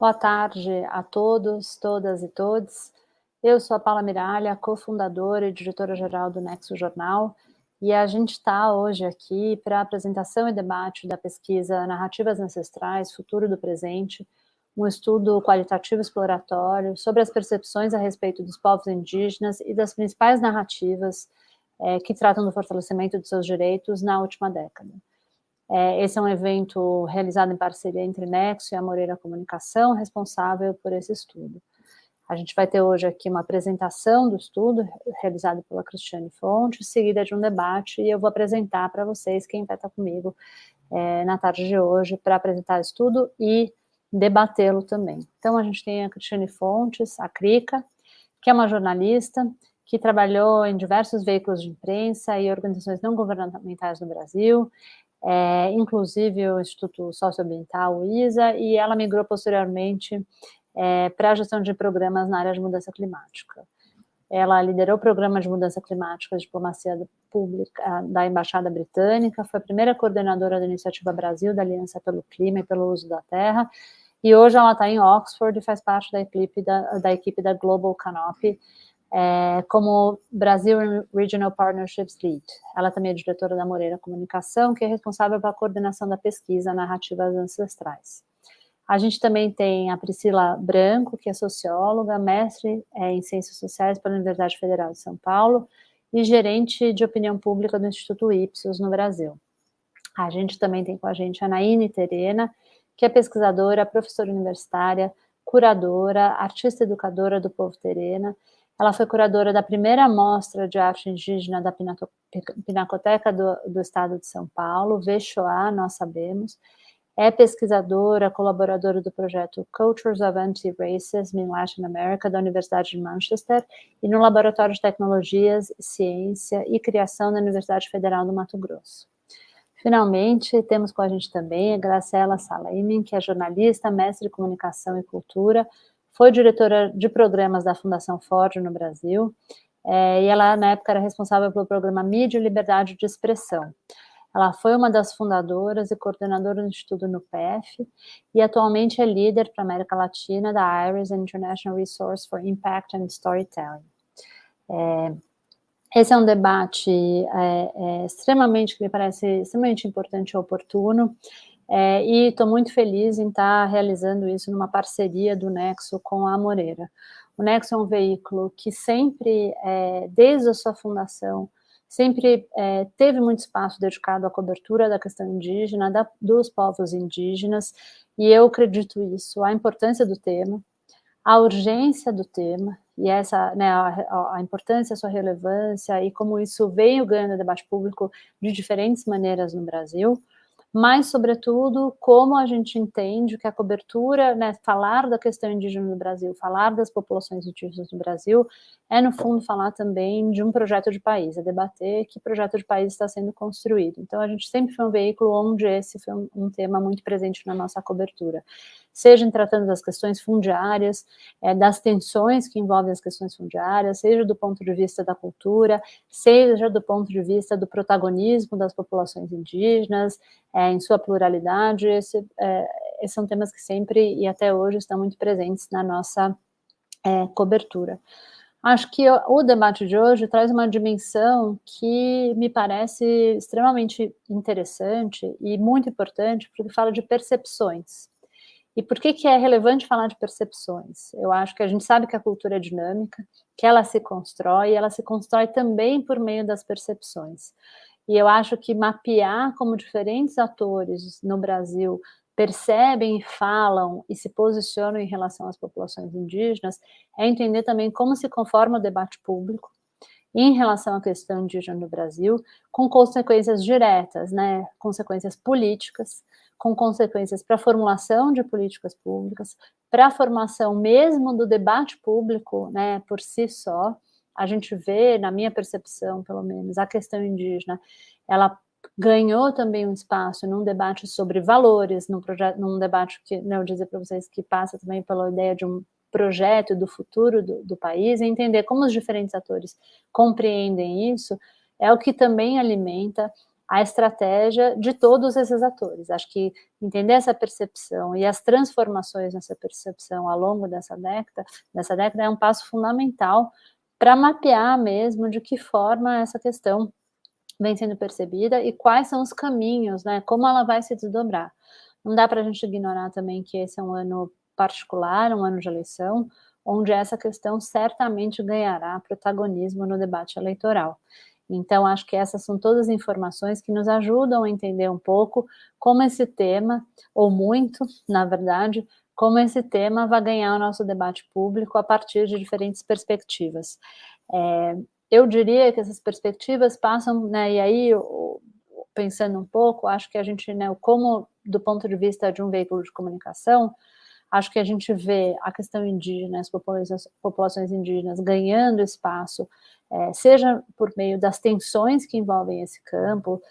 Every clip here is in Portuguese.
Boa tarde a todos, todas e todes. Eu sou a Paula Miralha, cofundadora e diretora-geral do Nexo Jornal, e a gente está hoje aqui para a apresentação e debate da pesquisa Narrativas Ancestrais, Futuro do Presente, um estudo qualitativo exploratório sobre as percepções a respeito dos povos indígenas e das principais narrativas que tratam do fortalecimento de seus direitos na última década. Esse é um evento realizado em parceria entre Nexo e a Moreira Comunicação, responsável por esse estudo. A gente vai ter hoje aqui uma apresentação do estudo, realizado pela Cristiane Fontes, seguida de um debate, e eu vou apresentar para vocês quem vai estar comigo na tarde de hoje para apresentar o estudo e debatê-lo também. Então, a gente tem a Cristiane Fontes, a Crica, que é uma jornalista que trabalhou em diversos veículos de imprensa e organizações não governamentais no Brasil, inclusive o Instituto Socioambiental, o ISA, e ela migrou posteriormente para a gestão de programas na área de mudança climática. Ela liderou o programa de mudança climática de diplomacia pública da Embaixada Britânica, foi a primeira coordenadora da Iniciativa Brasil, da Aliança pelo Clima e pelo Uso da Terra, e hoje ela está em Oxford e faz parte da equipe da Global Canopy, como Brasil Regional Partnerships Lead. Ela também é diretora da Moreira Comunicação, que é responsável pela coordenação da pesquisa Narrativas Ancestrais. A gente também tem a Priscila Branco, que é socióloga, mestre em Ciências Sociais pela Universidade Federal de São Paulo e gerente de opinião pública do Instituto Ipsos no Brasil. A gente também tem com a gente a Naine Terena, que é pesquisadora, professora universitária, curadora, artista educadora do povo Terena. Ela foi curadora da primeira mostra de arte indígena da Pinacoteca do Estado de São Paulo, VEXOA, nós sabemos. É pesquisadora, colaboradora do projeto Cultures of Anti-Racism in Latin America, da Universidade de Manchester, e no Laboratório de Tecnologias, Ciência e Criação da Universidade Federal do Mato Grosso. Finalmente, temos com a gente também a Graciela Saleiman, que é jornalista, mestre de Comunicação e Cultura, foi diretora de programas da Fundação Ford no Brasil, e ela, na época, era responsável pelo programa Mídia e Liberdade de Expressão. Ela foi uma das fundadoras e coordenadora do Instituto NUPEF, e atualmente é líder para a América Latina da IRIS, International Resource for Impact and Storytelling. Esse é um debate que me parece extremamente importante e oportuno, e estou muito feliz em estar realizando isso numa parceria do Nexo com a Moreira. O Nexo é um veículo que sempre, desde a sua fundação, sempre teve muito espaço dedicado à cobertura da questão indígena, dos povos indígenas, e eu acredito isso, a importância do tema, a urgência do tema, e essa, né, a importância, a sua relevância, e como isso veio ganhando debate público de diferentes maneiras no Brasil, mas, sobretudo, como a gente entende que a cobertura, né, falar da questão indígena no Brasil, falar das populações indígenas no Brasil, no fundo, falar também de um projeto de país, debater que projeto de país está sendo construído. Então, a gente sempre foi um veículo onde esse foi um tema muito presente na nossa cobertura, seja em tratando das questões fundiárias, das tensões que envolvem as questões fundiárias, seja do ponto de vista da cultura, seja do ponto de vista do protagonismo das populações indígenas, em sua pluralidade. Esses são temas que sempre e até hoje estão muito presentes na nossa cobertura. Acho que o debate de hoje traz uma dimensão que me parece extremamente interessante e muito importante, porque fala de percepções. E por que é relevante falar de percepções? Eu acho que a gente sabe que a cultura é dinâmica, que ela se constrói, e ela se constrói também por meio das percepções. E eu acho que mapear como diferentes atores no Brasil percebem e falam e se posicionam em relação às populações indígenas é entender também como se conforma o debate público em relação à questão indígena no Brasil, com consequências diretas, né, consequências políticas, com consequências para a formulação de políticas públicas, para a formação mesmo do debate público, né, por si só. A gente vê, na minha percepção, pelo menos, a questão indígena, ela ganhou também um espaço num debate sobre valores, num debate que, né, eu dizer para vocês, que passa também pela ideia de um projeto do futuro do país, e entender como os diferentes atores compreendem isso, é o que também alimenta a estratégia de todos esses atores. Acho que entender essa percepção e as transformações nessa percepção ao longo dessa década é um passo fundamental para mapear mesmo de que forma essa questão vem sendo percebida e quais são os caminhos, né, como ela vai se desdobrar. Não dá para a gente ignorar também que esse é um ano particular, um ano de eleição, onde essa questão certamente ganhará protagonismo no debate eleitoral. Então, acho que essas são todas informações que nos ajudam a entender um pouco como esse tema, ou muito, na verdade, como esse tema vai ganhar o nosso debate público a partir de diferentes perspectivas. Eu diria que essas perspectivas passam, né, e aí, pensando um pouco, acho que a gente, né, como do ponto de vista de um veículo de comunicação, acho que a gente vê a questão indígena, as populações indígenas ganhando espaço, seja por meio das tensões que envolvem esse campo,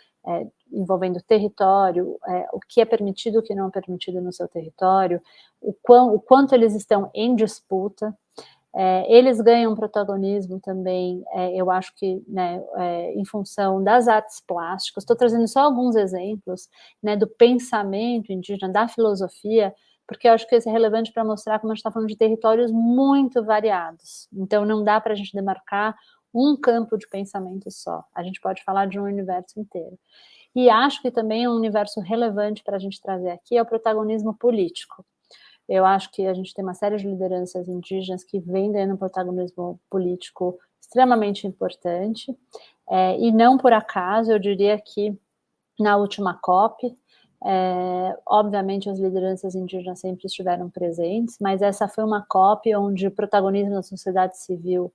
envolvendo território, o que é permitido e o que não é permitido no seu território, o quanto eles estão em disputa. Eles ganham protagonismo também, eu acho que, né, em função das artes plásticas. Estou trazendo só alguns exemplos, né, do pensamento indígena, da filosofia, porque eu acho que isso é relevante para mostrar como a gente está falando de territórios muito variados. Então, não dá para a gente demarcar um campo de pensamento só. A gente pode falar de um universo inteiro. E acho que também um universo relevante para a gente trazer aqui é o protagonismo político. Eu acho que a gente tem uma série de lideranças indígenas que vêm ganhando um protagonismo político extremamente importante, e não por acaso, eu diria que na última COP, obviamente as lideranças indígenas sempre estiveram presentes, mas essa foi uma COP onde o protagonismo da sociedade civil,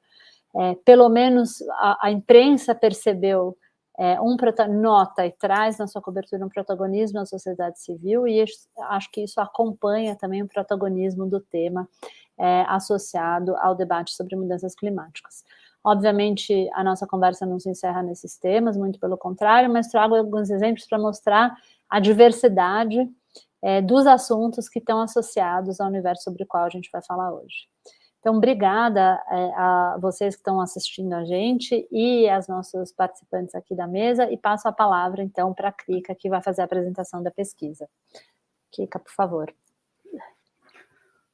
pelo menos a imprensa percebeu, nota e traz na sua cobertura um protagonismo da sociedade civil, e acho que isso acompanha também o protagonismo do tema associado ao debate sobre mudanças climáticas. Obviamente, a nossa conversa não se encerra nesses temas, muito pelo contrário, mas trago alguns exemplos para mostrar a diversidade dos assuntos que estão associados ao universo sobre o qual a gente vai falar hoje. Então, obrigada a vocês que estão assistindo a gente e aos nossos participantes aqui da mesa, e passo a palavra, então, para a Krika, que vai fazer a apresentação da pesquisa. Krika, por favor.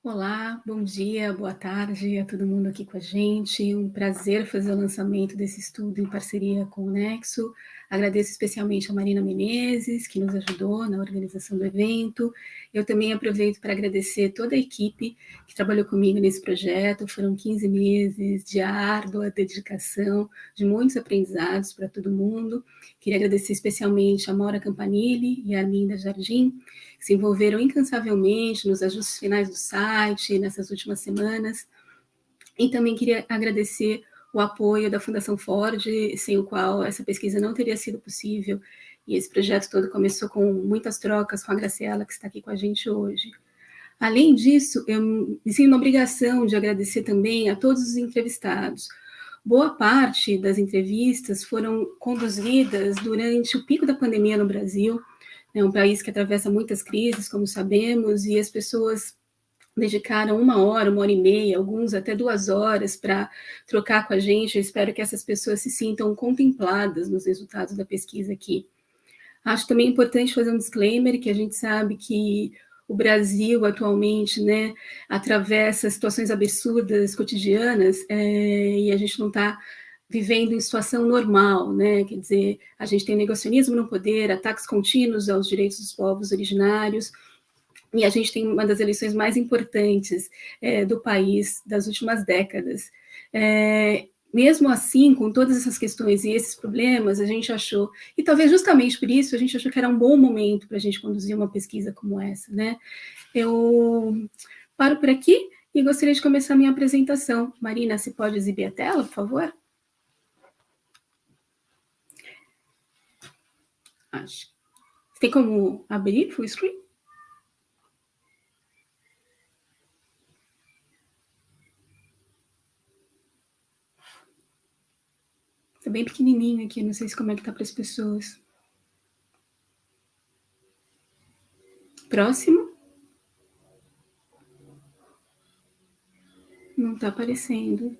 Olá, bom dia, boa tarde a todo mundo aqui com a gente. Um prazer fazer o lançamento desse estudo em parceria com o Nexo. Agradeço especialmente a Marina Menezes, que nos ajudou na organização do evento. Eu também aproveito para agradecer toda a equipe que trabalhou comigo nesse projeto. Foram 15 meses de árdua dedicação, de muitos aprendizados para todo mundo. Queria agradecer especialmente a Maura Campanile e a Arminda Jardim, que se envolveram incansavelmente nos ajustes finais do site, nessas últimas semanas. E também queria agradecer o apoio da Fundação Ford, sem o qual essa pesquisa não teria sido possível, e esse projeto todo começou com muitas trocas com a Graciela, que está aqui com a gente hoje. Além disso, eu me sinto na obrigação de agradecer também a todos os entrevistados. Boa parte das entrevistas foram conduzidas durante o pico da pandemia no Brasil, é um país que atravessa muitas crises, como sabemos, e as pessoas dedicaram 1 hora e meia, alguns até 2 horas, para trocar com a gente. Eu espero que essas pessoas se sintam contempladas nos resultados da pesquisa aqui. Acho também importante fazer um disclaimer, que a gente sabe que o Brasil atualmente, né, atravessa situações absurdas cotidianas, e a gente não está vivendo em situação normal, né? Quer dizer, a gente tem negacionismo no poder, ataques contínuos aos direitos dos povos originários, e a gente tem uma das eleições mais importantes do país das últimas décadas. Mesmo assim, com todas essas questões e esses problemas, a gente achou, e talvez justamente por isso, a gente achou que era um bom momento para a gente conduzir uma pesquisa como essa, né? Eu paro por aqui e gostaria de começar a minha apresentação. Marina, você pode exibir a tela, por favor? Acho. Tem como abrir full screen? Tá bem pequenininho aqui, não sei se como é que tá para as pessoas. Próximo. Não tá aparecendo.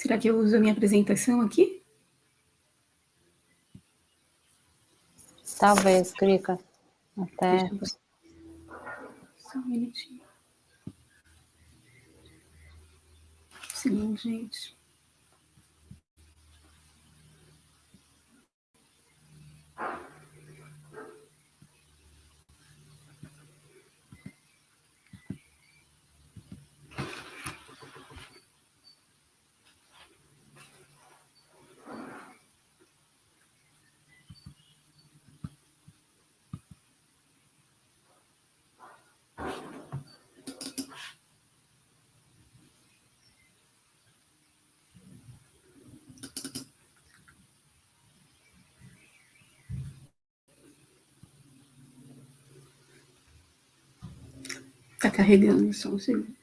Será que eu uso a minha apresentação aqui? Talvez, Krika. Até... Só um minutinho. Segundo, gente. Tá carregando só um segundo.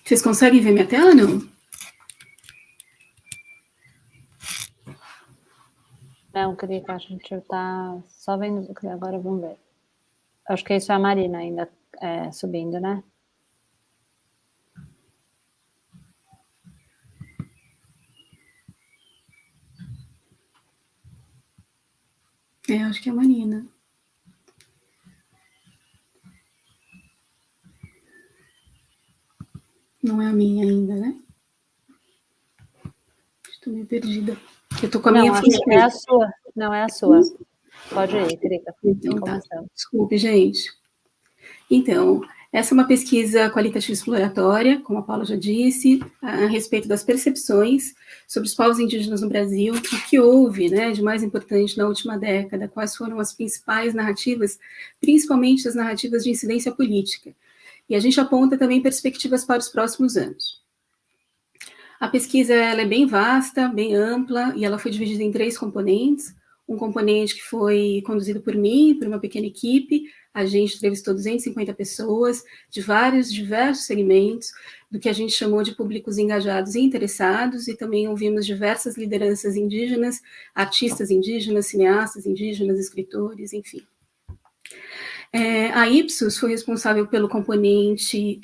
Vocês conseguem ver minha tela, não? Não, Krika, a gente tá só vendo... Agora vamos ver. Acho que isso é a Marina ainda subindo, né? Acho que é a Marina. Não é a minha ainda, né? Estou meio perdida. Eu tô com a minha Acho que é a sua. Não, é a sua. Pode ir, Krika. Então tá. Desculpe, gente. Então, essa é uma pesquisa qualitativa exploratória, como a Paula já disse, a respeito das percepções sobre os povos indígenas no Brasil, o que houve, né, de mais importante na última década, quais foram as principais narrativas, principalmente as narrativas de incidência política. E a gente aponta também perspectivas para os próximos anos. A pesquisa ela é bem vasta, bem ampla, e ela foi dividida em 3 componentes. Um componente que foi conduzido por mim, por uma pequena equipe. A gente entrevistou 250 pessoas de diversos segmentos, do que a gente chamou de públicos engajados e interessados, e também ouvimos diversas lideranças indígenas, artistas indígenas, cineastas indígenas, escritores, enfim. A Ipsos foi responsável pelo componente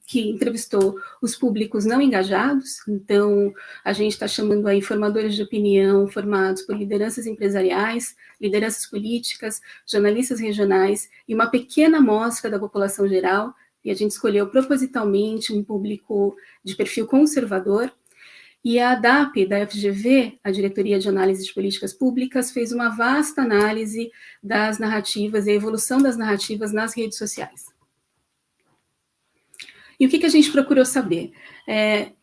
que entrevistou os públicos não engajados, então a gente está chamando aí formadores de opinião formados por lideranças empresariais, lideranças políticas, jornalistas regionais e uma pequena amostra da população geral, e a gente escolheu propositalmente um público de perfil conservador. E a DAP, da FGV, a Diretoria de Análise de Políticas Públicas, fez uma vasta análise das narrativas e a evolução das narrativas nas redes sociais. E o que a gente procurou saber?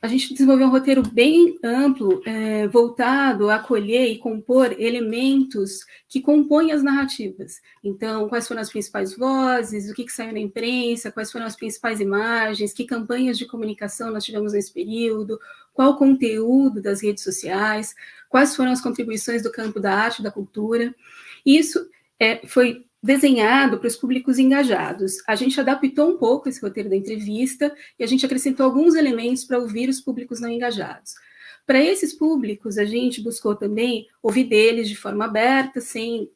A gente desenvolveu um roteiro bem amplo, voltado a acolher e compor elementos que compõem as narrativas. Então, quais foram as principais vozes, o que saiu na imprensa, quais foram as principais imagens, que campanhas de comunicação nós tivemos nesse período, qual o conteúdo das redes sociais, quais foram as contribuições do campo da arte e da cultura. Isso foi desenhado para os públicos engajados. A gente adaptou um pouco esse roteiro da entrevista e a gente acrescentou alguns elementos para ouvir os públicos não engajados. Para esses públicos, a gente buscou também ouvir deles de forma aberta, sem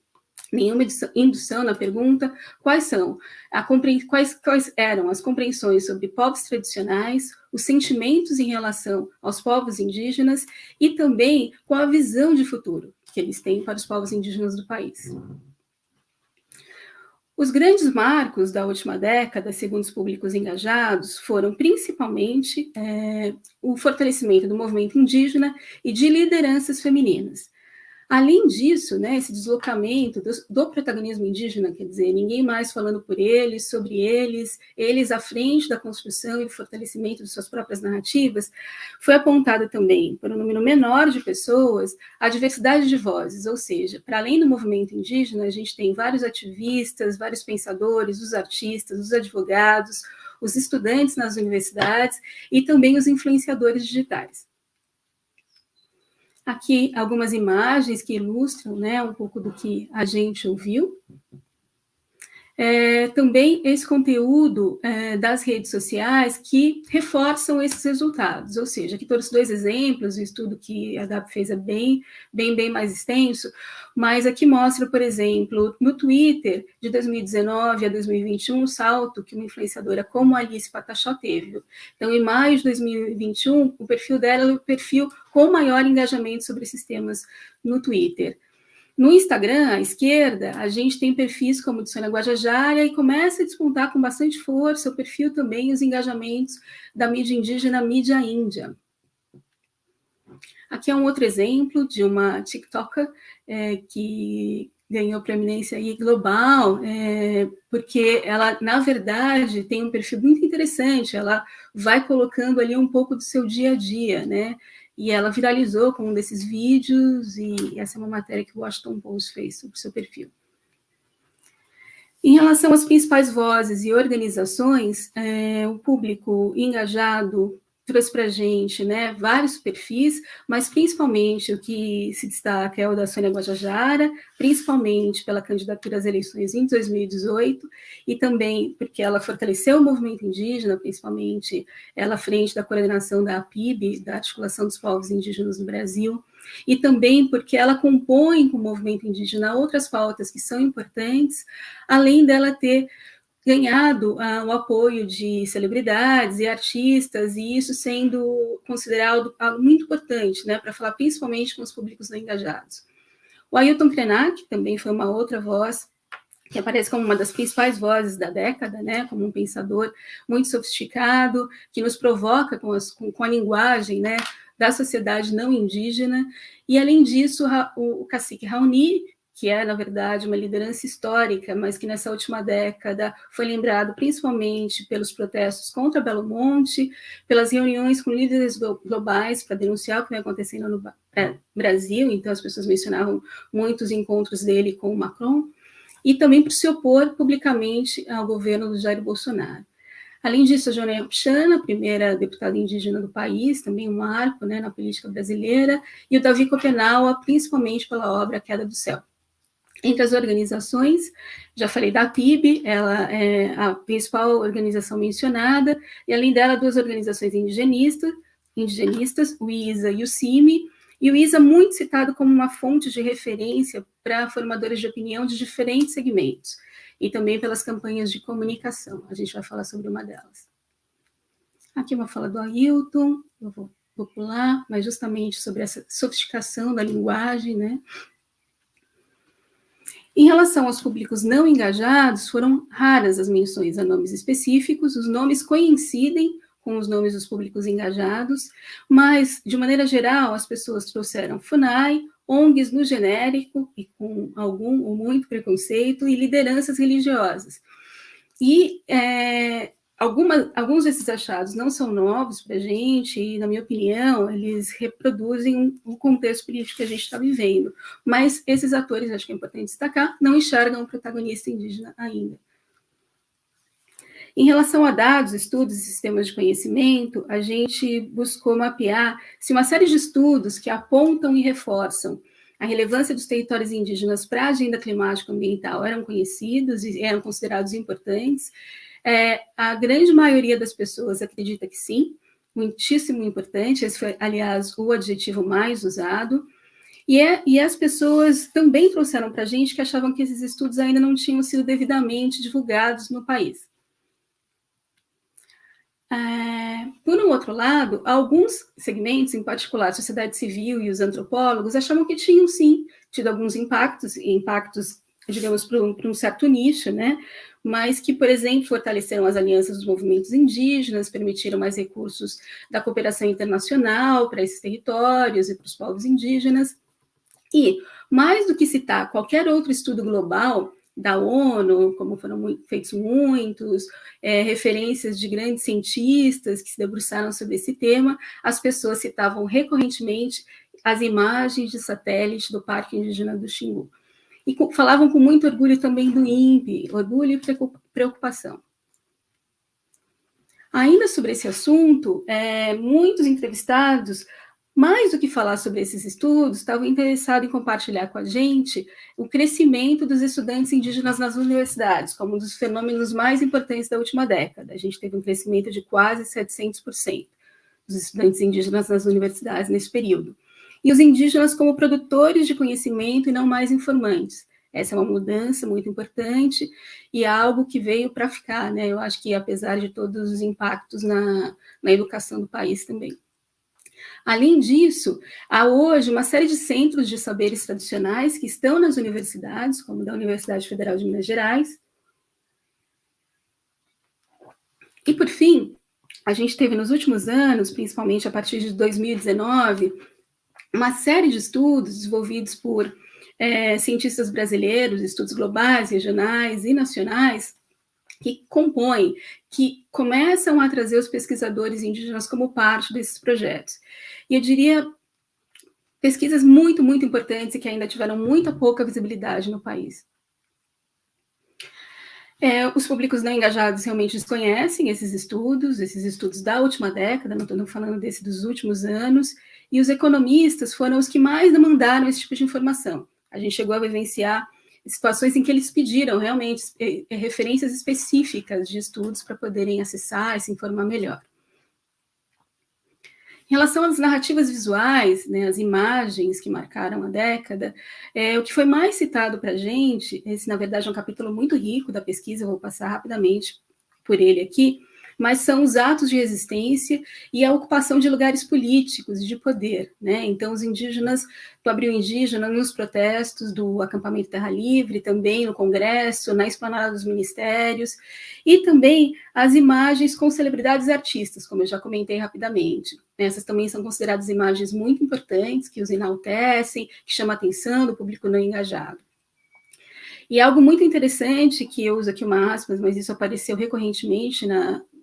nenhuma indução na pergunta, quais eram as compreensões sobre povos tradicionais, os sentimentos em relação aos povos indígenas e também qual a visão de futuro que eles têm para os povos indígenas do país. Os grandes marcos da última década, segundo os públicos engajados, foram principalmente o fortalecimento do movimento indígena e de lideranças femininas. Além disso, né, esse deslocamento do protagonismo indígena, quer dizer, ninguém mais falando por eles, sobre eles à frente da construção e do fortalecimento de suas próprias narrativas, foi apontado também por um número menor de pessoas a diversidade de vozes, ou seja, para além do movimento indígena, a gente tem vários ativistas, vários pensadores, os artistas, os advogados, os estudantes nas universidades e também os influenciadores digitais. Aqui algumas imagens que ilustram, né, um pouco do que a gente ouviu. Também esse conteúdo das redes sociais que reforçam esses resultados, ou seja, aqui todos os dois exemplos, o estudo que a Gabi fez é bem mais extenso, mas aqui mostra, por exemplo, no Twitter, de 2019 a 2021, o salto que uma influenciadora como Alice Pataxó teve. Então, em maio de 2021, o perfil dela é o perfil com maior engajamento sobre esses temas no Twitter. No Instagram, à esquerda, a gente tem perfis como o de Sônia Guajajara e começa a despontar com bastante força o perfil também, os engajamentos da mídia indígena, mídia índia. Aqui é um outro exemplo de uma TikToker que ganhou proeminência aí global, porque ela, na verdade, tem um perfil muito interessante, ela vai colocando ali um pouco do seu dia a dia, né? E ela viralizou com um desses vídeos, e essa é uma matéria que o Washington Post fez sobre o seu perfil. Em relação às principais vozes e organizações, o público engajado trouxe para a gente, né, vários perfis, mas principalmente o que se destaca é o da Sônia Guajajara, principalmente pela candidatura às eleições em 2018, e também porque ela fortaleceu o movimento indígena, principalmente ela à frente da coordenação da APIB, da Articulação dos Povos Indígenas no Brasil, e também porque ela compõe com o movimento indígena outras pautas que são importantes, além dela ter ganhado o apoio de celebridades e artistas, e isso sendo considerado algo muito importante, né, para falar principalmente com os públicos não engajados. O Ailton Krenak também foi uma outra voz que aparece como uma das principais vozes da década, né, como um pensador muito sofisticado, que nos provoca com a linguagem, né, da sociedade não indígena, e além disso, o cacique Raoni, que é, na verdade, uma liderança histórica, mas que nessa última década foi lembrado principalmente pelos protestos contra Belo Monte, pelas reuniões com líderes globais para denunciar o que vem acontecendo no Brasil, então as pessoas mencionavam muitos encontros dele com o Macron, e também por se opor publicamente ao governo do Jair Bolsonaro. Além disso, a Joana Pichana, a primeira deputada indígena do país, também um marco, né, na política brasileira, e o Davi Kopenawa, principalmente pela obra Queda do Céu. Entre as organizações, já falei da PIB, ela é a principal organização mencionada, e além dela, duas organizações indigenistas, o ISA e o CIMI, e o ISA muito citado como uma fonte de referência para formadores de opinião de diferentes segmentos, e também pelas campanhas de comunicação. A gente vai falar sobre uma delas. Aqui uma fala do Ailton, eu vou pular, mas justamente sobre essa sofisticação da linguagem, né? Em relação aos públicos não engajados, foram raras as menções a nomes específicos, os nomes coincidem com os nomes dos públicos engajados, mas, de maneira geral, as pessoas trouxeram FUNAI, ONGs no genérico, e com algum ou muito preconceito, e lideranças religiosas. E alguns desses achados não são novos para a gente, e, na minha opinião, eles reproduzem o contexto político que a gente está vivendo. Mas esses atores, acho que é importante destacar, não enxergam o protagonista indígena ainda. Em relação a dados, estudos e sistemas de conhecimento, a gente buscou mapear se uma série de estudos que apontam e reforçam a relevância dos territórios indígenas para a agenda climática e ambiental eram conhecidos e eram considerados importantes. A grande maioria das pessoas acredita que sim, muitíssimo importante, esse foi, aliás, o adjetivo mais usado, e as pessoas também trouxeram para a gente que achavam que esses estudos ainda não tinham sido devidamente divulgados no país. Por um outro lado, alguns segmentos, em particular a sociedade civil e os antropólogos, achavam que tinham, sim, tido alguns impactos, digamos, para um certo nicho, né? Mas que, por exemplo, fortaleceram as alianças dos movimentos indígenas, permitiram mais recursos da cooperação internacional para esses territórios e para os povos indígenas. E, mais do que citar qualquer outro estudo global da ONU, como foram feitos muitos, referências de grandes cientistas que se debruçaram sobre esse tema, as pessoas citavam recorrentemente as imagens de satélite do Parque Indígena do Xingu. E falavam com muito orgulho também do INPE, orgulho e preocupação. Ainda sobre esse assunto, muitos entrevistados, mais do que falar sobre esses estudos, estavam interessados em compartilhar com a gente o crescimento dos estudantes indígenas nas universidades, como um dos fenômenos mais importantes da última década. A gente teve um crescimento de quase 700% dos estudantes indígenas nas universidades nesse período. E os indígenas como produtores de conhecimento e não mais informantes. Essa é uma mudança muito importante e algo que veio para ficar, né? Eu acho que apesar de todos os impactos na educação do país também. Além disso, há hoje uma série de centros de saberes tradicionais que estão nas universidades, como da Universidade Federal de Minas Gerais. E, por fim, a gente teve nos últimos anos, principalmente a partir de 2019, uma série de estudos desenvolvidos por cientistas brasileiros, estudos globais, regionais e nacionais, que compõem, que começam a trazer os pesquisadores indígenas como parte desses projetos. E eu diria pesquisas muito, muito importantes e que ainda tiveram muita pouca visibilidade no país. Os públicos não engajados realmente desconhecem esses estudos da última década, não estou falando desse dos últimos anos, e os economistas foram os que mais demandaram esse tipo de informação. A gente chegou a vivenciar situações em que eles pediram realmente referências específicas de estudos para poderem acessar e se informar melhor. Em relação às narrativas visuais, né, as imagens que marcaram a década, o que foi mais citado para a gente, esse na verdade é um capítulo muito rico da pesquisa, eu vou passar rapidamente por ele aqui, mas são os atos de resistência e a ocupação de lugares políticos e de poder, né? Então, os indígenas, do Abril Indígena, nos protestos do acampamento Terra Livre, também no Congresso, na esplanada dos ministérios, e também as imagens com celebridades artistas, como eu já comentei rapidamente. Essas também são consideradas imagens muito importantes, que os enaltecem, que chamam a atenção do público não engajado. E algo muito interessante, que eu uso aqui uma aspas, mas isso apareceu recorrentemente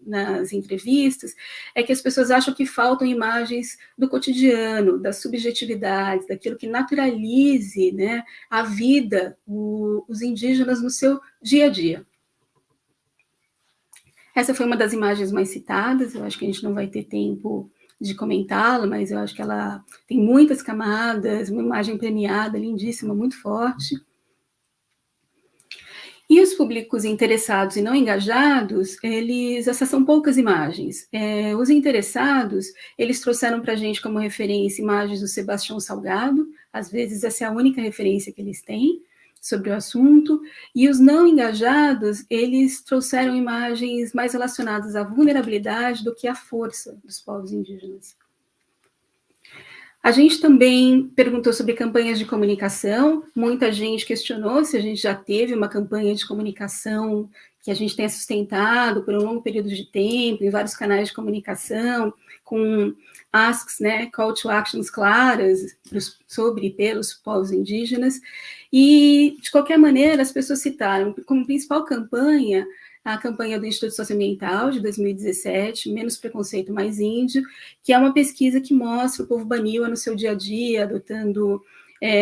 nas entrevistas, é que as pessoas acham que faltam imagens do cotidiano, das subjetividades, daquilo que naturalize, né, a vida, os indígenas no seu dia a dia. Essa foi uma das imagens mais citadas, eu acho que a gente não vai ter tempo de comentá-la, mas eu acho que ela tem muitas camadas, uma imagem premiada, lindíssima, muito forte. E os públicos interessados e não engajados, eles acessam poucas imagens. Os interessados, eles trouxeram para a gente como referência imagens do Sebastião Salgado, às vezes essa é a única referência que eles têm sobre o assunto, e os não engajados, eles trouxeram imagens mais relacionadas à vulnerabilidade do que à força dos povos indígenas. A gente também perguntou sobre campanhas de comunicação, muita gente questionou se a gente já teve uma campanha de comunicação que a gente tenha sustentado por um longo período de tempo, em vários canais de comunicação, com asks, né, call to actions claras sobre e pelos povos indígenas, e, de qualquer maneira, as pessoas citaram como principal campanha a campanha do Instituto Socioambiental de 2017, Menos Preconceito, Mais Índio, que é uma pesquisa que mostra o povo baniwa no seu dia a dia, adotando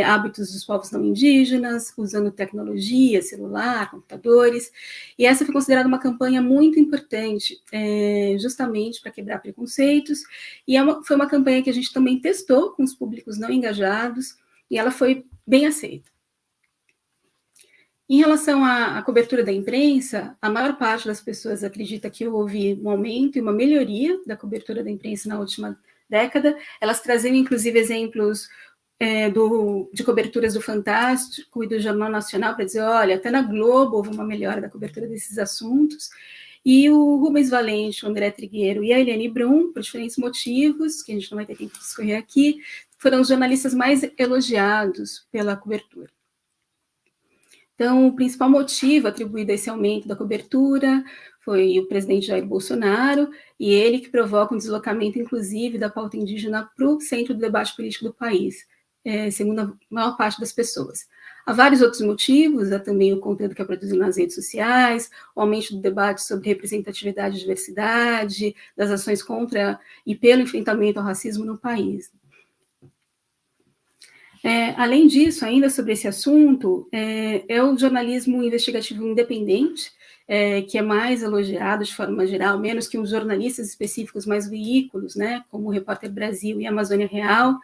hábitos dos povos não indígenas, usando tecnologia, celular, computadores, e essa foi considerada uma campanha muito importante, justamente para quebrar preconceitos, e foi uma campanha que a gente também testou com os públicos não engajados, e ela foi bem aceita. Em relação à cobertura da imprensa, a maior parte das pessoas acredita que houve um aumento e uma melhoria da cobertura da imprensa na última década. Elas traziam, inclusive, exemplos de coberturas do Fantástico e do Jornal Nacional para dizer, olha, até na Globo houve uma melhora da cobertura desses assuntos. E o Rubens Valente, o André Trigueiro e a Eliane Brum, por diferentes motivos, que a gente não vai ter tempo de discorrer aqui, foram os jornalistas mais elogiados pela cobertura. Então, o principal motivo atribuído a esse aumento da cobertura foi o presidente Jair Bolsonaro, e ele que provoca um deslocamento, inclusive, da pauta indígena para o centro do debate político do país. segundo a maior parte das pessoas. Há vários outros motivos, há também o conteúdo que é produzido nas redes sociais, o aumento do debate sobre representatividade e diversidade, das ações contra e pelo enfrentamento ao racismo no país. Além disso, ainda sobre esse assunto, é o jornalismo investigativo independente, que é mais elogiado de forma geral, menos que os jornalistas específicos, mais veículos, né, como o Repórter Brasil e Amazônia Real.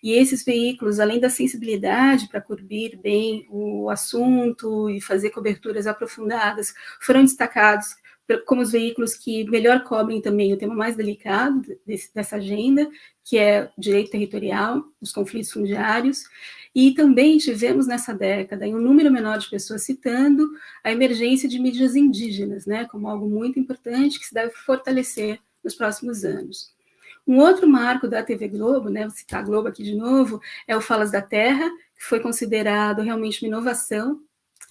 E esses veículos, além da sensibilidade para cobrir bem o assunto e fazer coberturas aprofundadas, foram destacados como os veículos que melhor cobrem também o tema mais delicado dessa agenda, que é o direito territorial, os conflitos fundiários, e também tivemos nessa década um número menor de pessoas citando a emergência de mídias indígenas, né, como algo muito importante que se deve fortalecer nos próximos anos. Um outro marco da TV Globo, né, vou citar a Globo aqui de novo, é o Falas da Terra, que foi considerado realmente uma inovação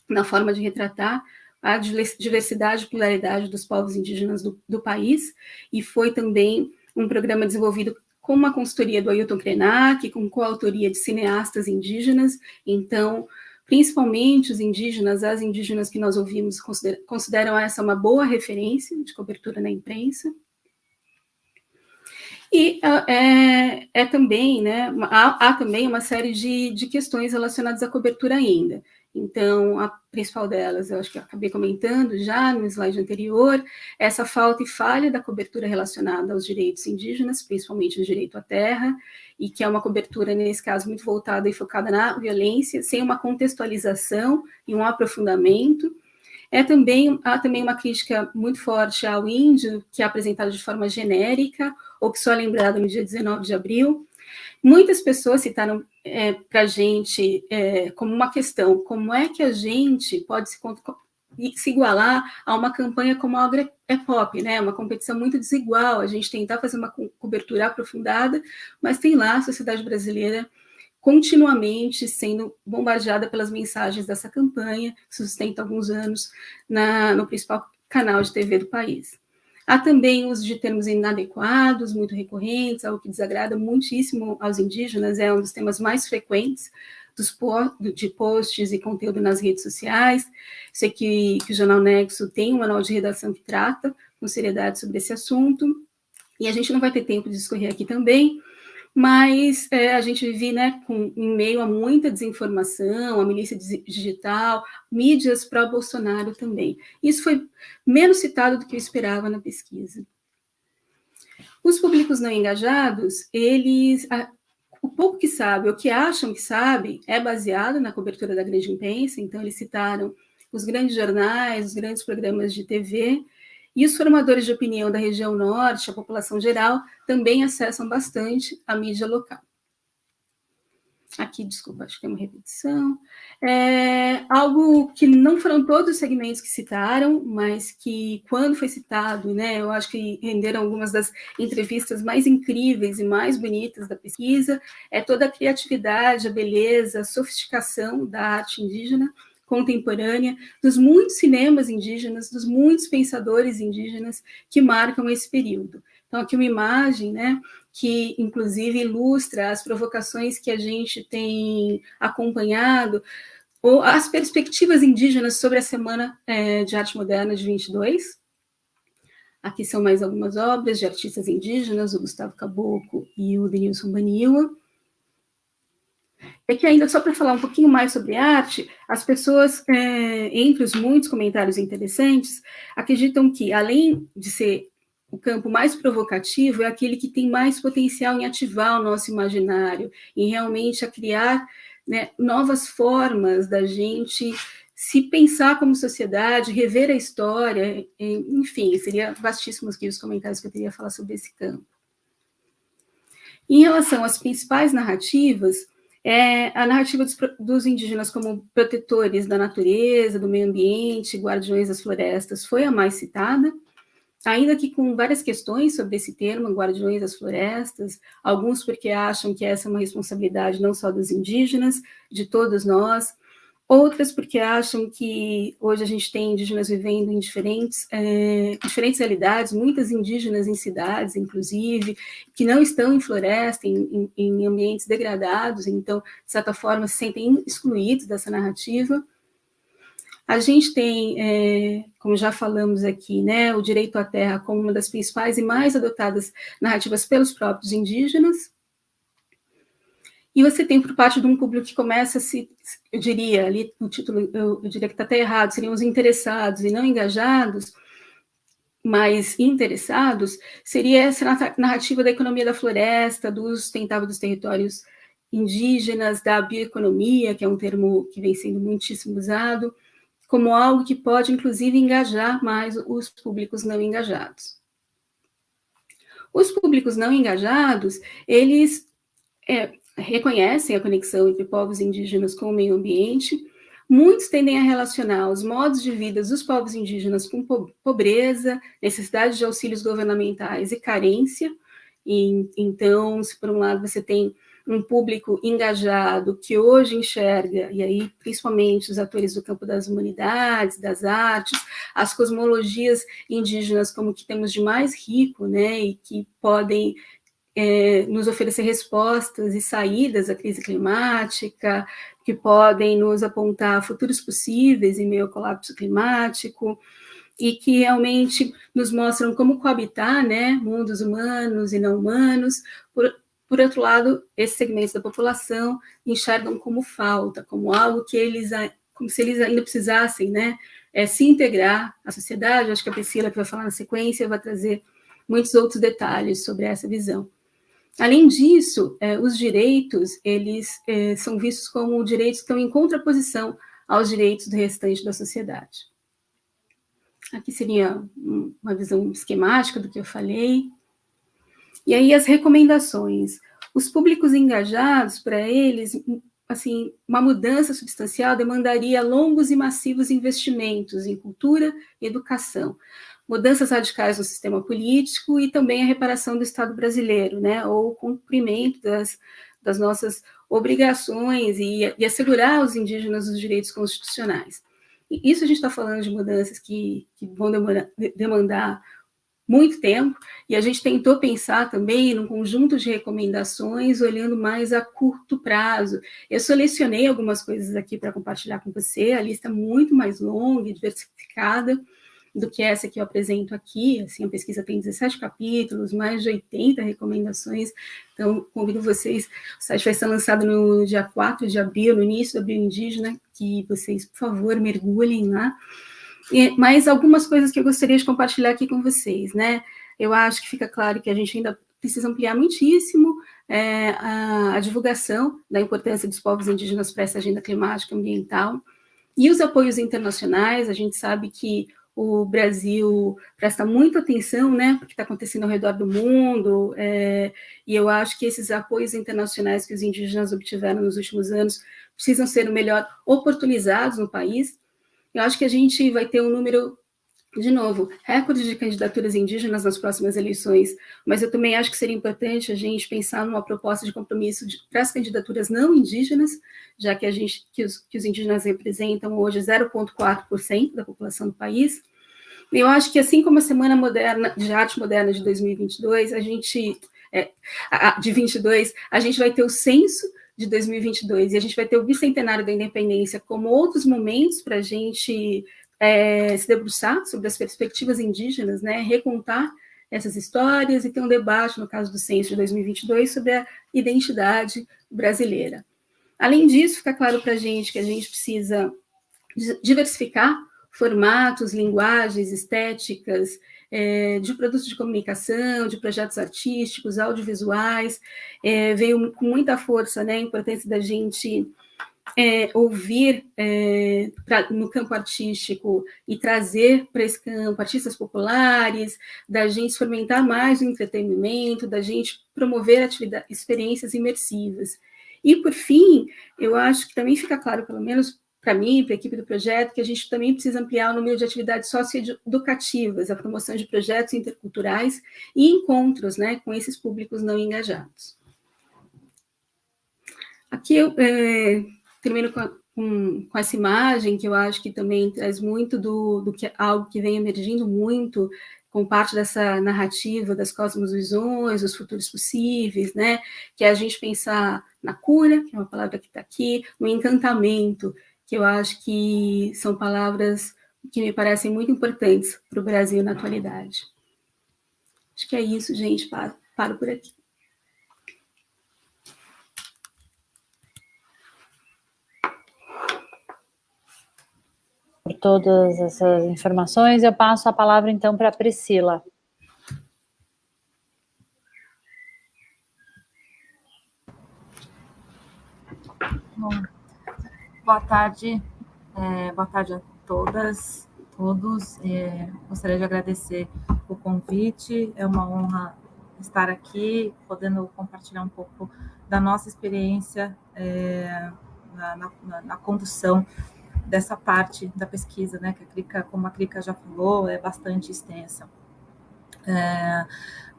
na forma de retratar a diversidade e pluralidade dos povos indígenas do país, e foi também um programa desenvolvido com uma consultoria do Ailton Krenak, com coautoria de cineastas indígenas. Então, principalmente os indígenas, as indígenas que nós ouvimos consideram essa uma boa referência de cobertura na imprensa. E também, né, há também uma série de questões relacionadas à cobertura ainda. Então, a principal delas, eu acho que eu acabei comentando já no slide anterior, essa falta e falha da cobertura relacionada aos direitos indígenas, principalmente o direito à terra, e que é uma cobertura, nesse caso, muito voltada e focada na violência, sem uma contextualização e um aprofundamento. Há também uma crítica muito forte ao índio, que é apresentado de forma genérica, ou que só é lembrado no dia 19 de abril. Muitas pessoas citaram para a gente como uma questão, como é que a gente pode se igualar a uma campanha como a Agri-Pop, né? Uma competição muito desigual, a gente tentar fazer uma cobertura aprofundada, mas tem lá a sociedade brasileira continuamente sendo bombardeada pelas mensagens dessa campanha, que sustenta há alguns anos no principal canal de TV do país. Há também uso de termos inadequados, muito recorrentes, algo que desagrada muitíssimo aos indígenas, é um dos temas mais frequentes de posts e conteúdo nas redes sociais. Sei que o Jornal Nexo tem um manual de redação que trata com seriedade sobre esse assunto, e a gente não vai ter tempo de discorrer aqui também, mas a gente vive, né, em meio a muita desinformação, a milícia digital, mídias pró-Bolsonaro também. Isso foi menos citado do que eu esperava na pesquisa. Os públicos não engajados, o pouco que sabem, o que acham que sabem, é baseado na cobertura da grande imprensa, então eles citaram os grandes jornais, os grandes programas de TV, e os formadores de opinião da região norte, a população geral, também acessam bastante a mídia local. Aqui, desculpa, acho que tem uma repetição. Algo que não foram todos os segmentos que citaram, mas que, quando foi citado, né, eu acho que renderam algumas das entrevistas mais incríveis e mais bonitas da pesquisa, é toda a criatividade, a beleza, a sofisticação da arte indígena contemporânea, dos muitos cinemas indígenas, dos muitos pensadores indígenas que marcam esse período. Então, aqui uma imagem, né, que, inclusive, ilustra as provocações que a gente tem acompanhado, ou as perspectivas indígenas sobre a Semana de Arte Moderna de 22. Aqui são mais algumas obras de artistas indígenas, o Gustavo Caboclo e o Denilson Baniwa. É que ainda, só para falar um pouquinho mais sobre arte, as pessoas, entre os muitos comentários interessantes, acreditam que, além de ser o campo mais provocativo, é aquele que tem mais potencial em ativar o nosso imaginário, em realmente a criar, né, novas formas da gente se pensar como sociedade, rever a história, enfim, seria vastíssimos aqui os comentários que eu teria a falar sobre esse campo. Em relação às principais narrativas, a narrativa dos indígenas como protetores da natureza, do meio ambiente, guardiões das florestas, foi a mais citada, ainda que com várias questões sobre esse termo, guardiões das florestas, alguns porque acham que essa é uma responsabilidade não só dos indígenas, de todos nós, outras porque acham que hoje a gente tem indígenas vivendo em diferentes realidades, muitas indígenas em cidades, inclusive, que não estão em floresta, em ambientes degradados, então, de certa forma, se sentem excluídos dessa narrativa. A gente tem, como já falamos aqui, né, o direito à terra como uma das principais e mais adotadas narrativas pelos próprios indígenas. E você tem por parte de um público que começa a se, eu diria, ali no título, eu diria que está até errado, seriam os interessados e não engajados, mas interessados, seria essa narrativa da economia da floresta, do uso sustentável dos territórios indígenas, da bioeconomia, que é um termo que vem sendo muitíssimo usado, como algo que pode, inclusive, engajar mais os públicos não engajados. Os públicos não engajados, eles reconhecem a conexão entre povos indígenas com o meio ambiente. Muitos tendem a relacionar os modos de vida dos povos indígenas com pobreza, necessidade de auxílios governamentais e carência. E, então, se por um lado você tem um público engajado que hoje enxerga, e aí principalmente os atores do campo das humanidades, das artes, as cosmologias indígenas como o que temos de mais rico, né, e que podem nos oferecer respostas e saídas à crise climática, que podem nos apontar futuros possíveis em meio ao colapso climático, e que realmente nos mostram como coabitar, né, mundos humanos e não humanos. Por outro lado, esses segmentos da população enxergam como falta, como algo que como se eles ainda precisassem, né, se integrar à sociedade. Acho que a Priscila, que vai falar na sequência, vai trazer muitos outros detalhes sobre essa visão. Além disso, os direitos, eles são vistos como direitos que estão em contraposição aos direitos do restante da sociedade. Aqui seria uma visão esquemática do que eu falei. E aí as recomendações. Os públicos engajados, para eles, assim, uma mudança substancial demandaria longos e massivos investimentos em cultura e educação, mudanças radicais no sistema político e também a reparação do Estado brasileiro, né, ou o cumprimento das nossas obrigações e assegurar aos indígenas os direitos constitucionais. E isso a gente está falando de mudanças que vão demandar muito tempo, e a gente tentou pensar também num conjunto de recomendações, olhando mais a curto prazo. Eu selecionei algumas coisas aqui para compartilhar com você, a lista é muito mais longa e diversificada do que essa que eu apresento aqui. Assim, a pesquisa tem 17 capítulos, mais de 80 recomendações, então convido vocês, o site vai ser lançado no dia 4 de abril, no início do Abril Indígena, que vocês, por favor, mergulhem lá. Mas algumas coisas que eu gostaria de compartilhar aqui com vocês, né? Eu acho que fica claro que a gente ainda precisa ampliar muitíssimo a divulgação da importância dos povos indígenas para essa agenda climática e ambiental, e os apoios internacionais. A gente sabe que o Brasil presta muita atenção, né, porque está acontecendo ao redor do mundo, e eu acho que esses apoios internacionais que os indígenas obtiveram nos últimos anos precisam ser o melhor oportunizados no país. Eu acho que a gente vai ter um número, de novo, recorde de candidaturas indígenas nas próximas eleições, mas eu também acho que seria importante a gente pensar numa proposta de compromisso para as candidaturas não indígenas, já que os indígenas representam hoje 0,4% da população do país. Eu acho que, assim como a Semana Moderna de Arte Moderna de 2022, a gente vai ter o censo de 2022, e a gente vai ter o bicentenário da independência como outros momentos para a gente se debruçar sobre as perspectivas indígenas, né, recontar essas histórias e ter um debate, no caso do censo de 2022, sobre a identidade brasileira. Além disso, fica claro para a gente que a gente precisa diversificar formatos, linguagens, estéticas, de produtos de comunicação, de projetos artísticos, audiovisuais. Veio com muita força, né, a importância da gente ouvir no campo artístico e trazer para esse campo artistas populares, da gente fomentar mais o entretenimento, da gente promover experiências imersivas. E, por fim, eu acho que também fica claro, pelo menos para mim, para a equipe do projeto, que a gente também precisa ampliar o número de atividades socioeducativas, a promoção de projetos interculturais e encontros, né, com esses públicos não engajados. Aqui eu termino com com essa imagem, que eu acho que também traz muito do que algo que vem emergindo muito com parte dessa narrativa das cosmovisões, dos futuros possíveis, né? Que é a gente pensar na cura, que é uma palavra que está aqui, no encantamento, que eu acho que são palavras que me parecem muito importantes para o Brasil na atualidade. Acho que é isso, gente. Paro por aqui. Por todas essas informações, eu passo a palavra então para a Priscila. Bom, boa tarde a todas, todos. Gostaria de agradecer o convite, é uma honra estar aqui, podendo compartilhar um pouco da nossa experiência na condução dessa parte da pesquisa, né, que a Krika, como a Krika já falou, é bastante extensa.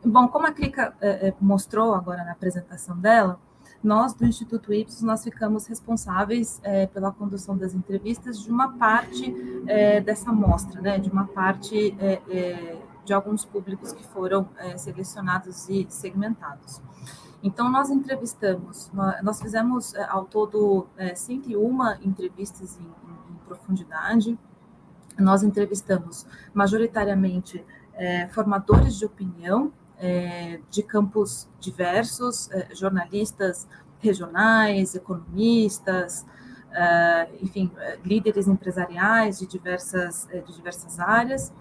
Bom, como a Krika mostrou agora na apresentação dela, nós, do Instituto Ipsos, nós ficamos responsáveis pela condução das entrevistas de uma parte dessa amostra, né, de uma parte de alguns públicos que foram selecionados e segmentados. Então, nós entrevistamos, nós fizemos ao todo 101 entrevistas em profundidade. Nós entrevistamos majoritariamente formadores de opinião, de campos diversos, jornalistas regionais, economistas, enfim, líderes empresariais de diversas áreas,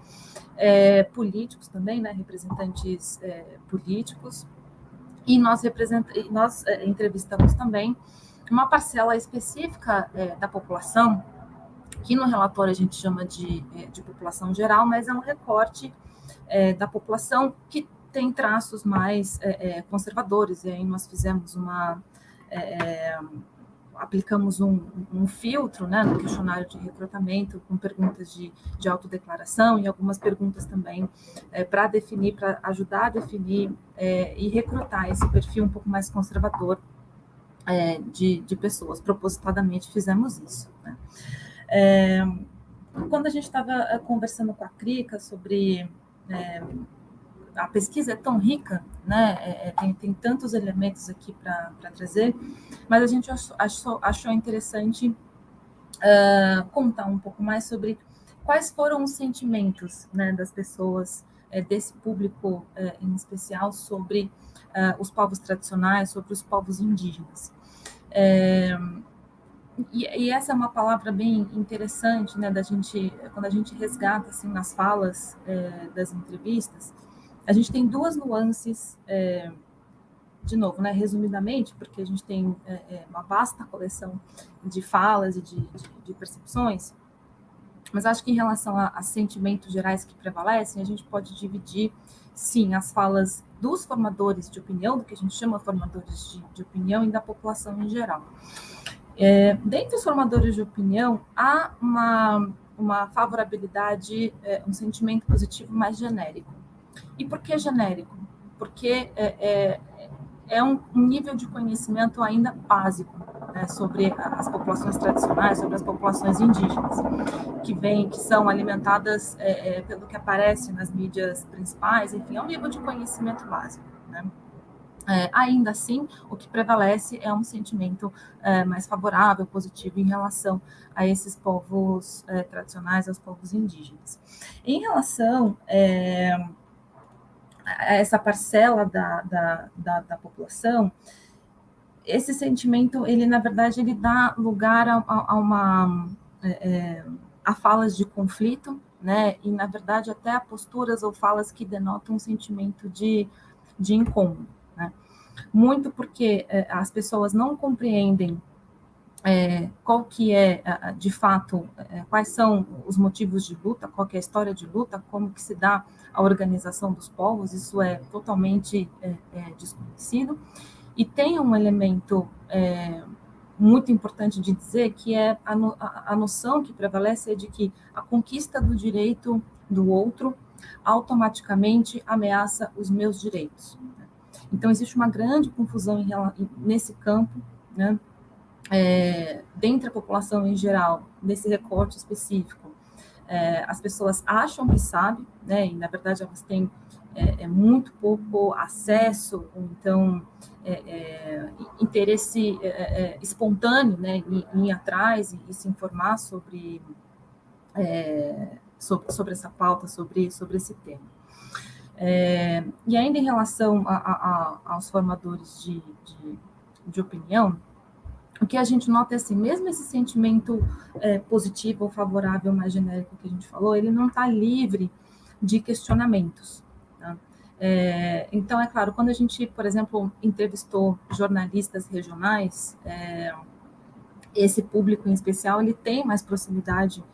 políticos também, né, representantes políticos, e nós entrevistamos também uma parcela específica da população, que no relatório a gente chama de população geral, mas é um recorte da população que tem traços mais conservadores, e aí nós fizemos aplicamos um filtro, né, no questionário de recrutamento, com perguntas de autodeclaração e algumas perguntas também para ajudar a definir e recrutar esse perfil um pouco mais conservador de pessoas. Propositadamente fizemos isso, né? Quando a gente estava conversando com a Krika sobre a pesquisa é tão rica, né? Tem tantos elementos aqui para trazer, mas a gente achou interessante contar um pouco mais sobre quais foram os sentimentos, né, das pessoas, desse público em especial, sobre os povos tradicionais, sobre os povos indígenas. E essa é uma palavra bem interessante, né, quando a gente resgata assim, nas falas das entrevistas, a gente tem duas nuances, de novo, né, resumidamente, porque a gente tem uma vasta coleção de falas e de percepções, mas acho que em relação a sentimentos gerais que prevalecem, a gente pode dividir, sim, as falas dos formadores de opinião, do que a gente chama formadores de opinião, e da população em geral. Dentre os formadores de opinião, há uma favorabilidade, um sentimento positivo mais genérico. E por que genérico? Porque é um nível de conhecimento ainda básico, né, sobre as populações tradicionais, sobre as populações indígenas, que são alimentadas pelo que aparece nas mídias principais, enfim, é um nível de conhecimento básico, né? Ainda assim, o que prevalece é um sentimento mais favorável, positivo em relação a esses povos tradicionais, aos povos indígenas. Em relação a essa parcela da população, esse sentimento, ele na verdade, ele dá lugar a falas de conflito, né? E na verdade até a posturas ou falas que denotam um sentimento de incômodo, né? Muito porque as pessoas não compreendem qual que de fato, quais são os motivos de luta, qual que é a história de luta, como que se dá a organização dos povos, isso é totalmente desconhecido. E tem um elemento muito importante de dizer, que é a noção que prevalece é de que a conquista do direito do outro automaticamente ameaça os meus direitos. Então, existe uma grande confusão nesse campo, né? dentre a população em geral, nesse recorte específico, as pessoas acham que sabem, né, e na verdade elas têm muito pouco acesso, ou então interesse espontâneo, né, em ir atrás e se informar sobre essa pauta, sobre esse tema. E ainda em relação aos formadores de opinião, o que a gente nota é assim, mesmo esse sentimento positivo ou favorável mais genérico que a gente falou, ele não está livre de questionamentos. Tá? Então, é claro, quando a gente, por exemplo, entrevistou jornalistas regionais, esse público em especial, ele tem mais proximidade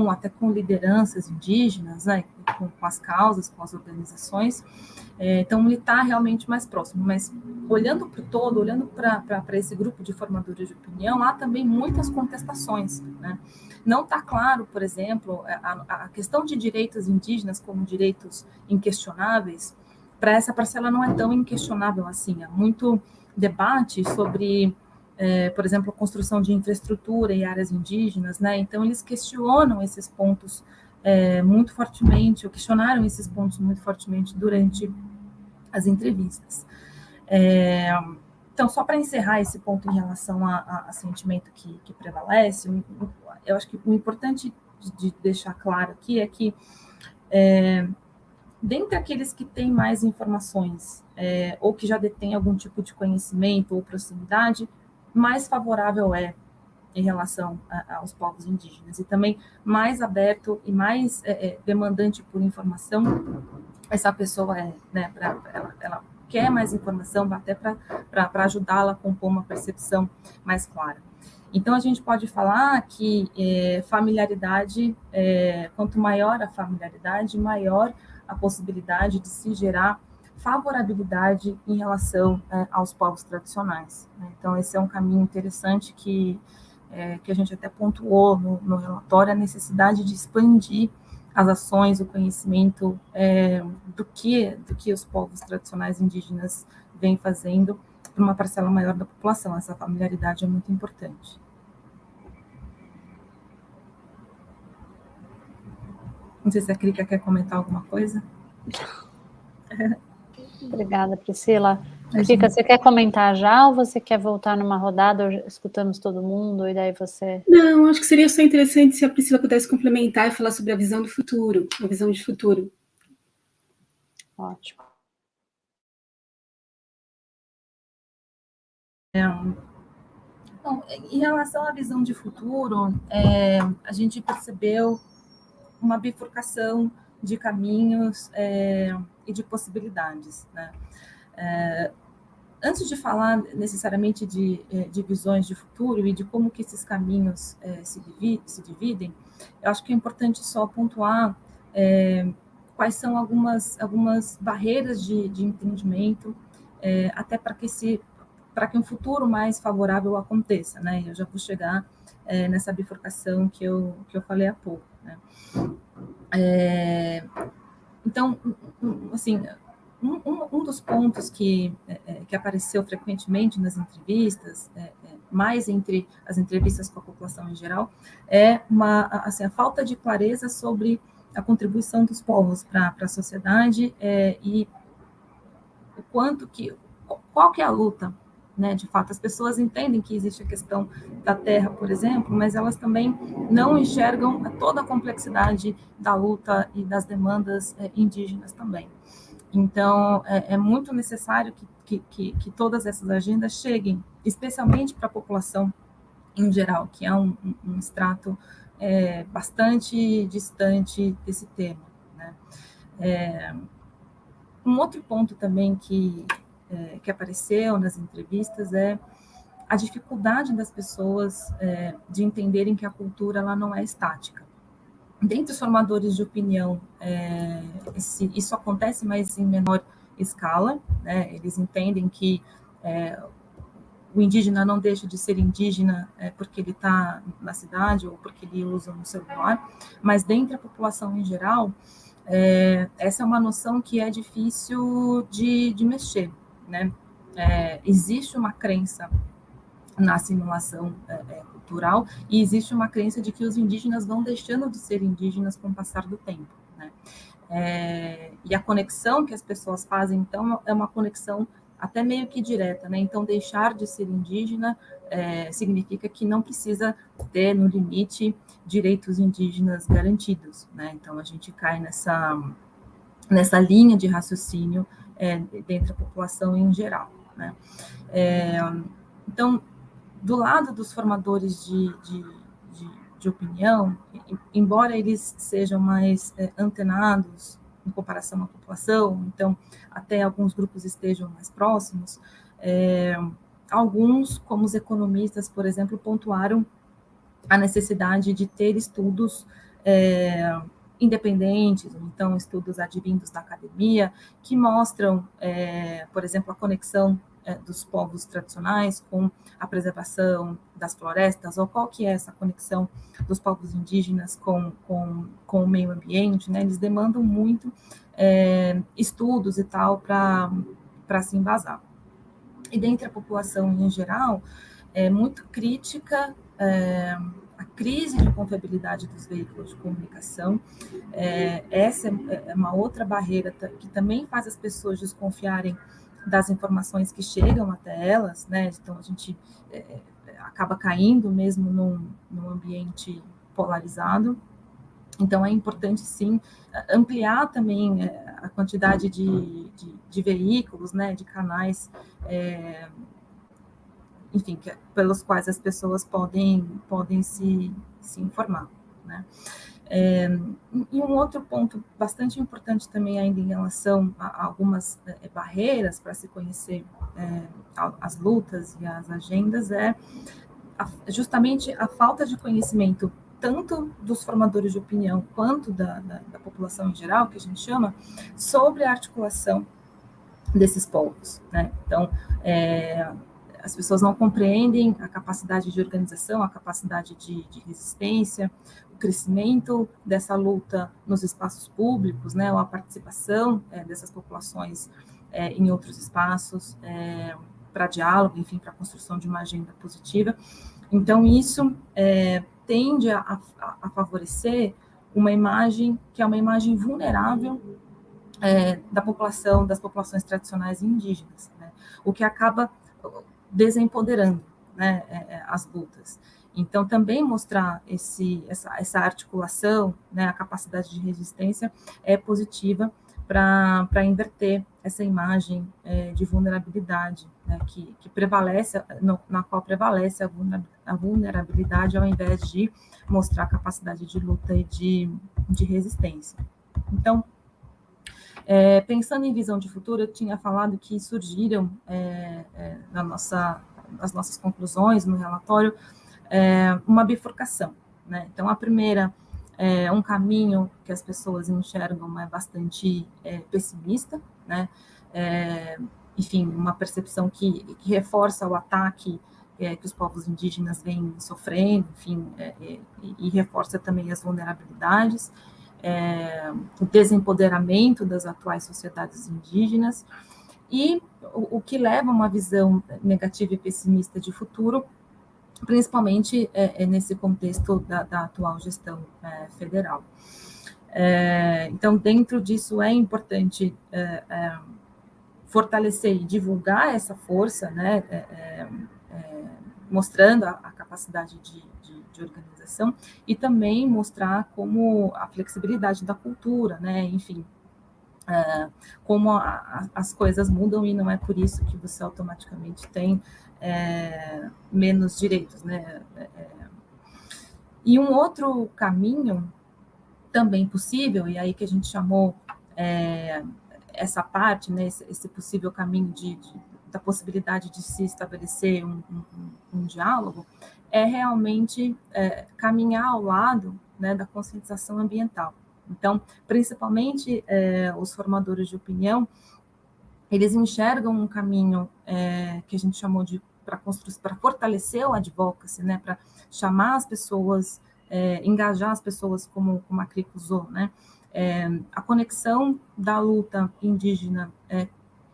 até com lideranças indígenas, né, com as causas, com as organizações, então ele está realmente mais próximo, mas olhando para o todo, olhando para esse grupo de formadores de opinião, há também muitas contestações, né? Não está claro, por exemplo, a questão de direitos indígenas como direitos inquestionáveis, para essa parcela não é tão inquestionável assim, há muito debate sobre por exemplo, a construção de infraestrutura em áreas indígenas, né? Então, eles questionam esses pontos muito fortemente, ou questionaram esses pontos muito fortemente durante as entrevistas. Então, só para encerrar esse ponto em relação a sentimento que prevalece, eu acho que o importante de deixar claro aqui é que, dentre aqueles que têm mais informações, ou que já detêm algum tipo de conhecimento ou proximidade, mais favorável em relação aos povos indígenas, e também mais aberto e mais demandante por informação essa pessoa né? Ela quer mais informação, até para ajudá-la a compor uma percepção mais clara. Então, a gente pode falar que familiaridade, quanto maior a familiaridade, maior a possibilidade de se gerar favorabilidade em relação aos povos tradicionais. Né? Então, esse é um caminho interessante que a gente até pontuou no relatório, a necessidade de expandir as ações, o conhecimento do que os povos tradicionais indígenas vêm fazendo para uma parcela maior da população. Essa familiaridade é muito importante. Não sei se a Krika quer comentar alguma coisa. Obrigada, Priscila. Krika, você quer comentar já ou você quer voltar numa rodada, escutamos todo mundo e daí você... Não, acho que seria só interessante se a Priscila pudesse complementar e falar sobre a visão do futuro, a visão de futuro. Ótimo. Bom, em relação à visão de futuro, a gente percebeu uma bifurcação de caminhos e de possibilidades, né? Antes de falar necessariamente de visões de futuro e de como que esses caminhos se dividem, eu acho que é importante só pontuar quais são algumas barreiras de entendimento, até para que um futuro mais favorável aconteça, né? Eu já vou chegar nessa bifurcação que eu falei há pouco, né? Então, assim, um dos pontos que apareceu frequentemente nas entrevistas, mais entre as entrevistas com a população em geral, é a falta de clareza sobre a contribuição dos povos para a sociedade e o qual que é a luta, né? De fato, as pessoas entendem que existe a questão da terra, por exemplo, mas elas também não enxergam toda a complexidade da luta e das demandas indígenas também. Então, é muito necessário que todas essas agendas cheguem, especialmente para a população em geral, que é um extrato bastante distante desse tema, né? Um outro ponto também que apareceu nas entrevistas é a dificuldade das pessoas de entenderem que a cultura ela não é estática. Dentre os formadores de opinião, isso acontece, mas em menor escala, né? Eles entendem que o indígena não deixa de ser indígena porque ele está na cidade ou porque ele usa um celular, mas dentre a população em geral, essa é uma noção que é difícil de mexer, né? Existe uma crença na assimilação cultural, e existe uma crença de que os indígenas vão deixando de ser indígenas com o passar do tempo, né? E a conexão que as pessoas fazem, então, é uma conexão até meio que direta, né? Então, deixar de ser indígena significa que não precisa ter, no limite, direitos indígenas garantidos, né? Então, a gente cai nessa linha de raciocínio dentro da população em geral, né? Então, do lado dos formadores de opinião, embora eles sejam mais antenados em comparação à população, então até alguns grupos estejam mais próximos, alguns, como os economistas, por exemplo, pontuaram a necessidade de ter estudos independentes, então estudos advindos da academia, que mostram, por exemplo, a conexão dos povos tradicionais com a preservação das florestas, ou qual que é essa conexão dos povos indígenas com o meio ambiente, né? Eles demandam muito estudos e tal para se embasar. E dentre a população em geral, é muito crítica a crise de confiabilidade dos veículos de comunicação. Essa é uma outra barreira que também faz as pessoas desconfiarem das informações que chegam até elas, né? Então, a gente acaba caindo mesmo num ambiente polarizado. Então, é importante, sim, ampliar também a quantidade de veículos, né, de canais, enfim, pelos quais as pessoas podem se informar, né? E um outro ponto bastante importante também ainda em relação a algumas barreiras para se conhecer as lutas e as agendas justamente a falta de conhecimento tanto dos formadores de opinião quanto da população em geral, que a gente chama, sobre a articulação desses povos, né? Então, as pessoas não compreendem a capacidade de organização, a capacidade de resistência, o crescimento dessa luta nos espaços públicos, né, ou a participação dessas populações em outros espaços, para diálogo, enfim, para a construção de uma agenda positiva. Então, isso tende a favorecer uma imagem que é uma imagem vulnerável da população, das populações tradicionais e indígenas, né, o que acaba desempoderando, né, as lutas. Então, também mostrar essa articulação, né, a capacidade de resistência é positiva para inverter essa imagem de vulnerabilidade, né, que prevalece, na qual prevalece a vulnerabilidade ao invés de mostrar a capacidade de luta e de resistência. Então, pensando em visão de futuro, eu tinha falado que surgiram nas nossas conclusões, no relatório, uma bifurcação, né? Então, a primeira um caminho que as pessoas enxergam bastante pessimista, né? Enfim, uma percepção que reforça o ataque que os povos indígenas vêm sofrendo, enfim, e reforça também as vulnerabilidades, o desempoderamento das atuais sociedades indígenas, e o que leva a uma visão negativa e pessimista de futuro, principalmente nesse contexto da atual gestão federal. Então, dentro disso, é importante fortalecer e divulgar essa força, né, mostrando a capacidade de organização, e também mostrar como a flexibilidade da cultura, né, enfim, como as coisas mudam, e não é por isso que você automaticamente tem menos direitos, né? E um outro caminho também possível, e aí que a gente chamou essa parte, né, esse possível caminho da possibilidade de se estabelecer um diálogo, é realmente caminhar ao lado, né, da conscientização ambiental. Então, principalmente os formadores de opinião, eles enxergam um caminho que a gente chamou de para fortalecer o advocacy, né, para chamar as pessoas, engajar as pessoas, como a Crico usou, né, a conexão da luta indígena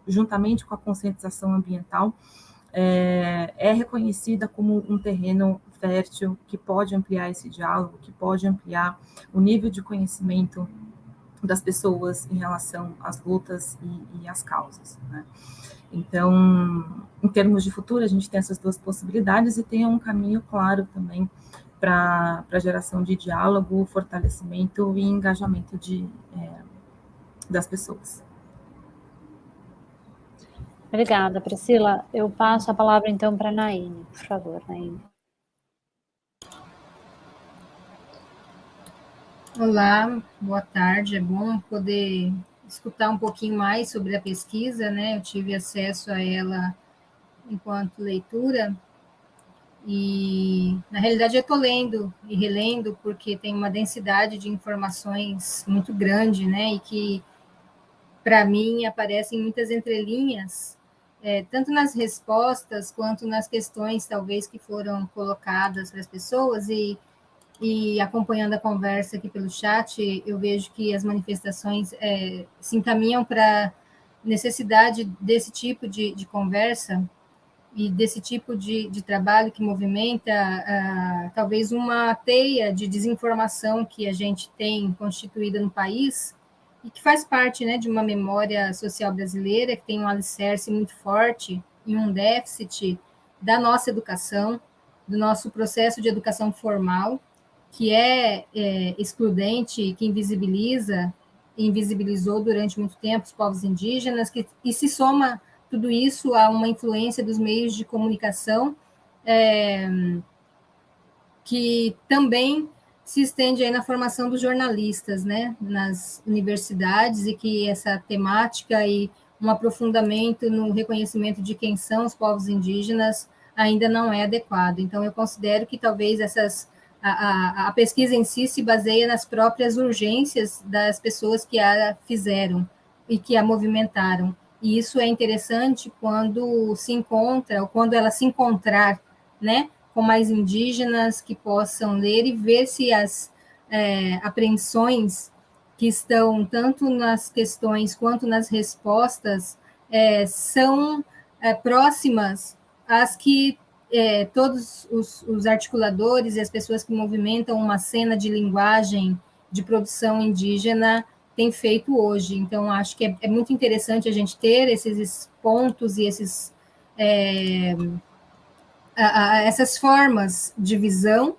juntamente com a conscientização ambiental é reconhecida como um terreno fértil que pode ampliar esse diálogo, que pode ampliar o nível de conhecimento das pessoas em relação às lutas e às causas, né? Então, em termos de futuro, a gente tem essas duas possibilidades e tem um caminho claro também para a geração de diálogo, fortalecimento e engajamento das pessoas. Obrigada, Priscila. Eu passo a palavra, então, para a Naine. Por favor, Naine. Olá, boa tarde. É bom poder escutar um pouquinho mais sobre a pesquisa, né? Eu tive acesso a ela enquanto leitura e, na realidade, eu estou lendo e relendo porque tem uma densidade de informações muito grande, né? E que, para mim, aparecem muitas entrelinhas, tanto nas respostas quanto nas questões, talvez, que foram colocadas para as pessoas e acompanhando a conversa aqui pelo chat, eu vejo que as manifestações se encaminham para necessidade desse tipo de conversa e desse tipo de trabalho que movimenta talvez uma teia de desinformação que a gente tem constituída no país e que faz parte, né, de uma memória social brasileira que tem um alicerce muito forte e um déficit da nossa educação, do nosso processo de educação formal, que é excludente, que invisibilizou durante muito tempo os povos indígenas, e se soma tudo isso a uma influência dos meios de comunicação, que também se estende aí na formação dos jornalistas, né, nas universidades, e que essa temática e um aprofundamento no reconhecimento de quem são os povos indígenas ainda não é adequado. Então, eu considero que talvez a pesquisa em si se baseia nas próprias urgências das pessoas que a fizeram e que a movimentaram. E isso é interessante quando se encontra, ou quando ela se encontrar, né, com mais indígenas que possam ler e ver se as apreensões que estão tanto nas questões quanto nas respostas são próximas às que todos os articuladores e as pessoas que movimentam uma cena de linguagem de produção indígena têm feito hoje. Então, acho que é muito interessante a gente ter esses pontos e essas formas de visão,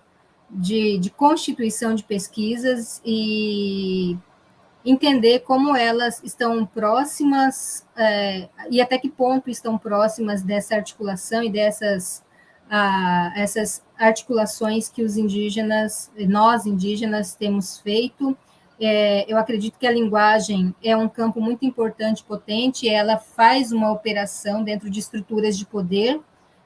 de constituição de pesquisas e entender como elas estão próximas e até que ponto estão próximas dessa articulação e essas articulações que nós indígenas, temos feito. Eu acredito que a linguagem é um campo muito importante, potente, ela faz uma operação dentro de estruturas de poder,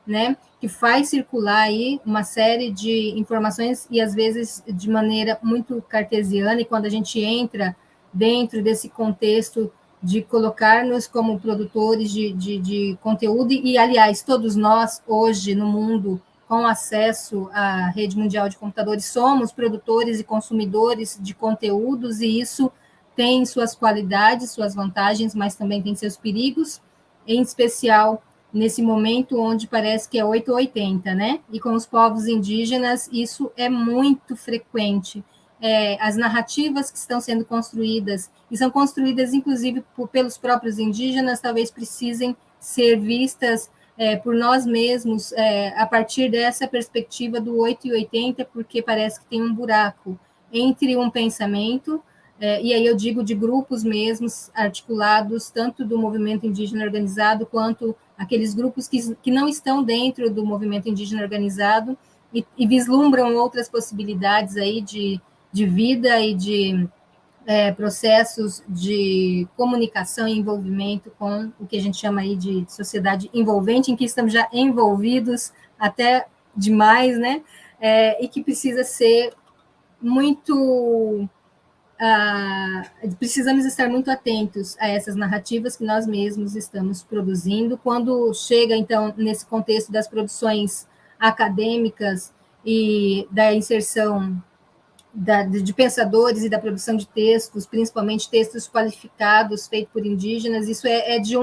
né, que faz circular aí uma série de informações e, às vezes, de maneira muito cartesiana, e quando a gente entra dentro desse contexto de colocar-nos como produtores de conteúdo, e, aliás, todos nós, hoje, no mundo, com acesso à rede mundial de computadores, somos produtores e consumidores de conteúdos, e isso tem suas qualidades, suas vantagens, mas também tem seus perigos, em especial nesse momento onde parece que é 8 ou 80, né? E com os povos indígenas, isso é muito frequente. As narrativas que estão sendo construídas, e são construídas, inclusive, pelos próprios indígenas, talvez precisem ser vistas por nós mesmos, a partir dessa perspectiva do 8 e 80, porque parece que tem um buraco entre um pensamento, e aí eu digo de grupos mesmos, articulados, tanto do movimento indígena organizado, quanto aqueles grupos que não estão dentro do movimento indígena organizado, e vislumbram outras possibilidades aí de vida e de processos de comunicação e envolvimento com o que a gente chama aí de sociedade envolvente, em que estamos já envolvidos até demais, né? E que precisa ser muito... precisamos estar muito atentos a essas narrativas que nós mesmos estamos produzindo. Quando chega, então, nesse contexto das produções acadêmicas e da inserção de pensadores e da produção de textos, principalmente textos qualificados, feitos por indígenas, isso é de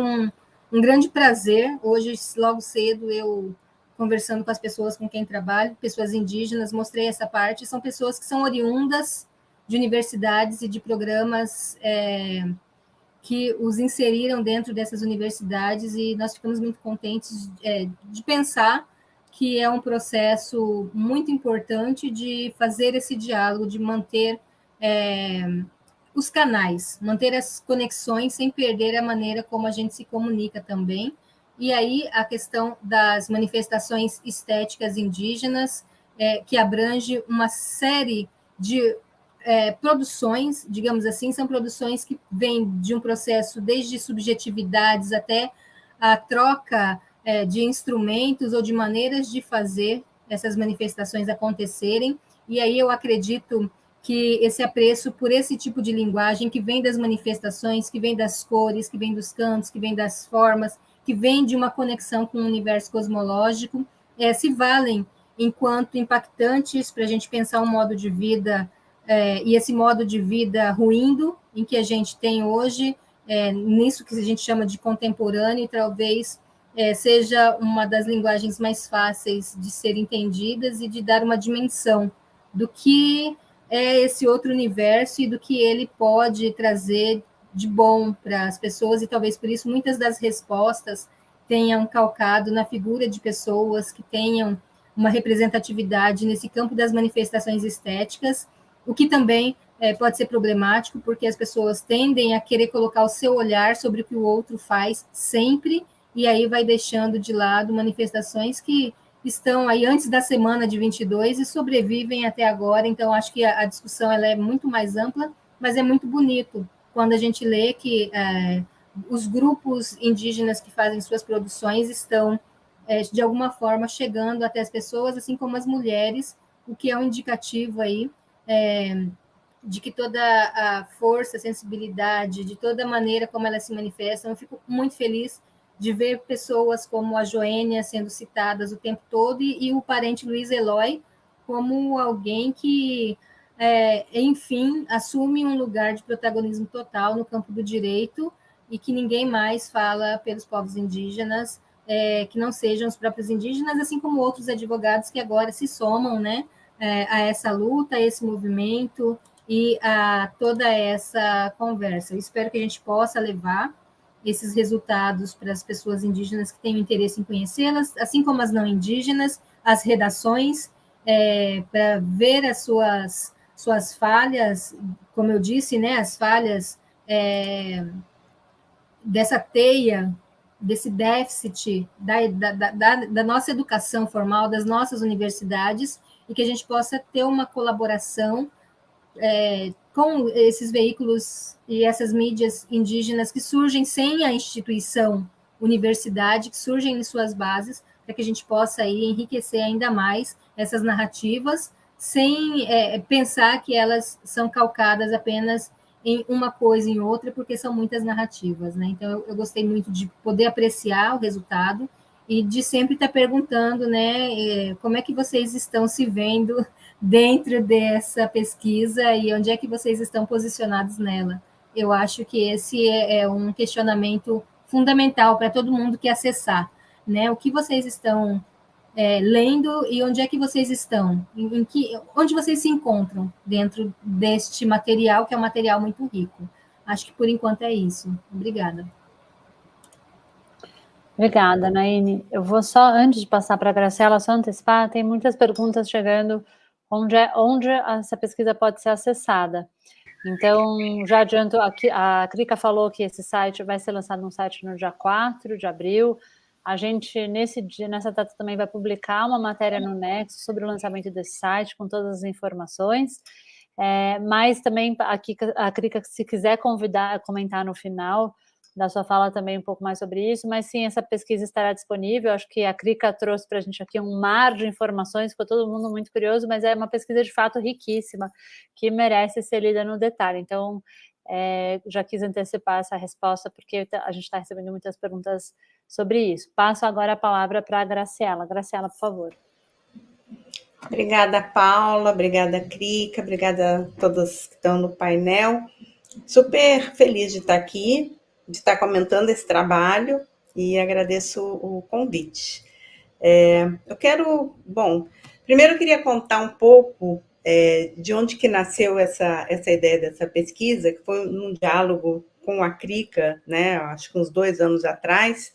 um grande prazer. Hoje, logo cedo, eu conversando com as pessoas com quem trabalho, pessoas indígenas, mostrei essa parte, são pessoas que são oriundas de universidades e de programas que os inseriram dentro dessas universidades, e nós ficamos muito contentes de pensar que é um processo muito importante de fazer esse diálogo, de manter os canais, manter as conexões sem perder a maneira como a gente se comunica também. E aí a questão das manifestações estéticas indígenas, que abrange uma série de produções, digamos assim, são produções que vêm de um processo desde subjetividades até a troca de instrumentos ou de maneiras de fazer essas manifestações acontecerem. E aí eu acredito que esse apreço por esse tipo de linguagem que vem das manifestações, que vem das cores, que vem dos cantos, que vem das formas, que vem de uma conexão com o universo cosmológico, se valem enquanto impactantes para a gente pensar um modo de vida, e esse modo de vida ruindo, em que a gente tem hoje, nisso que a gente chama de contemporâneo, e talvez seja uma das linguagens mais fáceis de ser entendidas e de dar uma dimensão do que é esse outro universo e do que ele pode trazer de bom para as pessoas, e talvez por isso muitas das respostas tenham calcado na figura de pessoas que tenham uma representatividade nesse campo das manifestações estéticas, o que também pode ser problemático, porque as pessoas tendem a querer colocar o seu olhar sobre o que o outro faz sempre, e aí vai deixando de lado manifestações que estão aí antes da semana de 22 e sobrevivem até agora. Então, acho que a discussão ela é muito mais ampla, mas é muito bonito quando a gente lê que os grupos indígenas que fazem suas produções estão, de alguma forma, chegando até as pessoas, assim como as mulheres, o que é um indicativo aí de que toda a força, a sensibilidade, de toda a maneira como elas se manifestam, eu fico muito feliz de ver pessoas como a Joênia sendo citadas o tempo todo, e o parente Luiz Eloy como alguém que, enfim, assume um lugar de protagonismo total no campo do direito, e que ninguém mais fala pelos povos indígenas, que não sejam os próprios indígenas, assim como outros advogados que agora se somam, né, a essa luta, a esse movimento e a toda essa conversa. Eu espero que a gente possa levar esses resultados para as pessoas indígenas que têm interesse em conhecê-las, assim como as não indígenas, as redações, para ver as suas falhas, como eu disse, né, as falhas dessa teia, desse déficit da nossa educação formal, das nossas universidades, e que a gente possa ter uma colaboração com esses veículos e essas mídias indígenas que surgem sem a instituição universidade, que surgem em suas bases, para que a gente possa aí enriquecer ainda mais essas narrativas, sem pensar que elas são calcadas apenas em uma coisa em outra, porque são muitas narrativas, né? Então, eu gostei muito de poder apreciar o resultado e de sempre estar perguntando, né, como é que vocês estão se vendo dentro dessa pesquisa e onde é que vocês estão posicionados nela. Eu acho que esse é um questionamento fundamental para todo mundo que acessar, né? O que vocês estão lendo e onde é que vocês estão, onde vocês se encontram dentro deste material, que é um material muito rico. Acho que, por enquanto, é isso. Obrigada. Obrigada, Naine. Eu vou só, antes de passar para a Graciela, só antecipar, tem muitas perguntas chegando onde essa pesquisa pode ser acessada. Então, já adianto, a Krika falou que esse site vai ser lançado no site no dia 4 de abril. A gente, nessa data, também vai publicar uma matéria no Nexo sobre o lançamento desse site, com todas as informações. Mas também, a Krika, se quiser comentar no final da sua fala também um pouco mais sobre isso, mas sim, essa pesquisa estará disponível. Acho que a Krika trouxe para a gente aqui um mar de informações, ficou todo mundo muito curioso, mas é uma pesquisa de fato riquíssima, que merece ser lida no detalhe. Então, já quis antecipar essa resposta, porque a gente está recebendo muitas perguntas sobre isso. Passo agora a palavra para a Graciela. Graciela, por favor. Obrigada, Paula, obrigada, Krika, obrigada a todos que estão no painel. Super feliz de estar aqui, de estar comentando esse trabalho. e agradeço o convite. Eu quero, primeiro eu queria contar um pouco de onde que nasceu essa ideia dessa pesquisa, que foi num diálogo com a CRICA, né, acho que uns 2 anos atrás,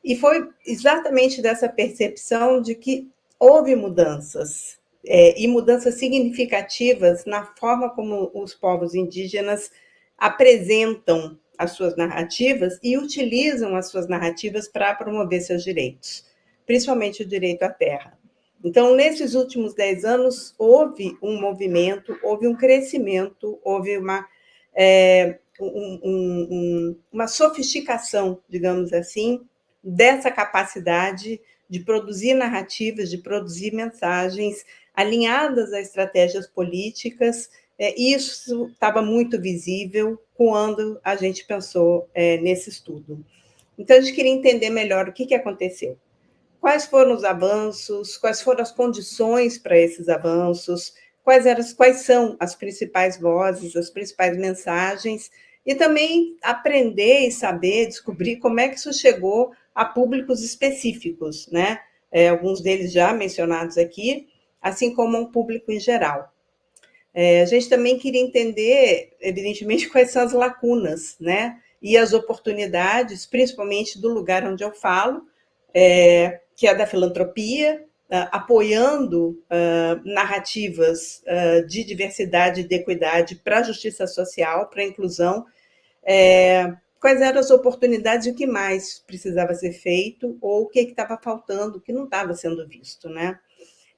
e foi exatamente dessa percepção de que houve mudanças, e mudanças significativas na forma como os povos indígenas apresentam as suas narrativas e utilizam as suas narrativas para promover seus direitos, principalmente o direito à terra. Então, nesses últimos 10 anos, houve um movimento, houve um crescimento, houve uma sofisticação, digamos assim, dessa capacidade de produzir narrativas, de produzir mensagens alinhadas a estratégias políticas. Isso estava muito visível quando a gente pensou nesse estudo. Então, a gente queria entender melhor o que aconteceu. Quais foram os avanços, quais foram as condições para esses avanços, quais são as principais vozes, as principais mensagens, e também aprender e saber, descobrir como é que isso chegou a públicos específicos, né? Alguns deles já mencionados aqui, assim como um público em geral. A gente também queria entender, evidentemente, quais são as lacunas, né? E as oportunidades, principalmente do lugar onde eu falo, que é da filantropia, apoiando narrativas de diversidade e de equidade para a justiça social, para a inclusão. Quais eram as oportunidades e o que mais precisava ser feito, ou o que estava faltando, o que não estava sendo visto, né?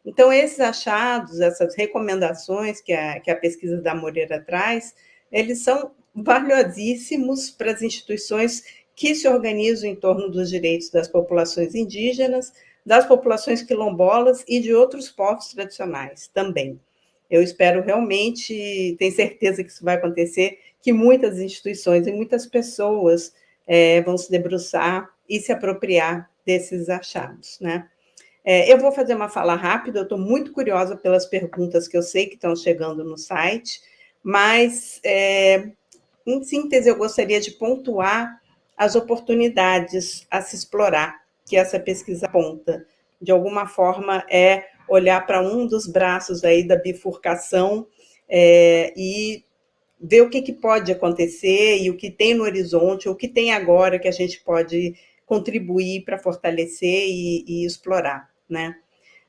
Então, esses achados, essas recomendações que a pesquisa da Moreira traz, eles são valiosíssimos para as instituições que se organizam em torno dos direitos das populações indígenas, das populações quilombolas e de outros povos tradicionais também. Eu espero realmente, tenho certeza que isso vai acontecer, que muitas instituições e muitas pessoas vão se debruçar e se apropriar desses achados, né? Eu vou fazer uma fala rápida, eu estou muito curiosa pelas perguntas que eu sei que estão chegando no site, mas, em síntese, eu gostaria de pontuar as oportunidades a se explorar, que essa pesquisa aponta. De alguma forma, é olhar para um dos braços aí da bifurcação e ver o que pode acontecer e o que tem no horizonte, o que tem agora que a gente pode contribuir para fortalecer e explorar, né?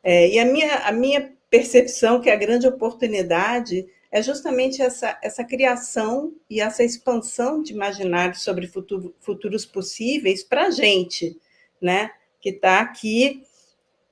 E a minha percepção que a grande oportunidade é justamente essa criação e essa expansão de imaginários sobre futuros possíveis para a gente, né? Que está aqui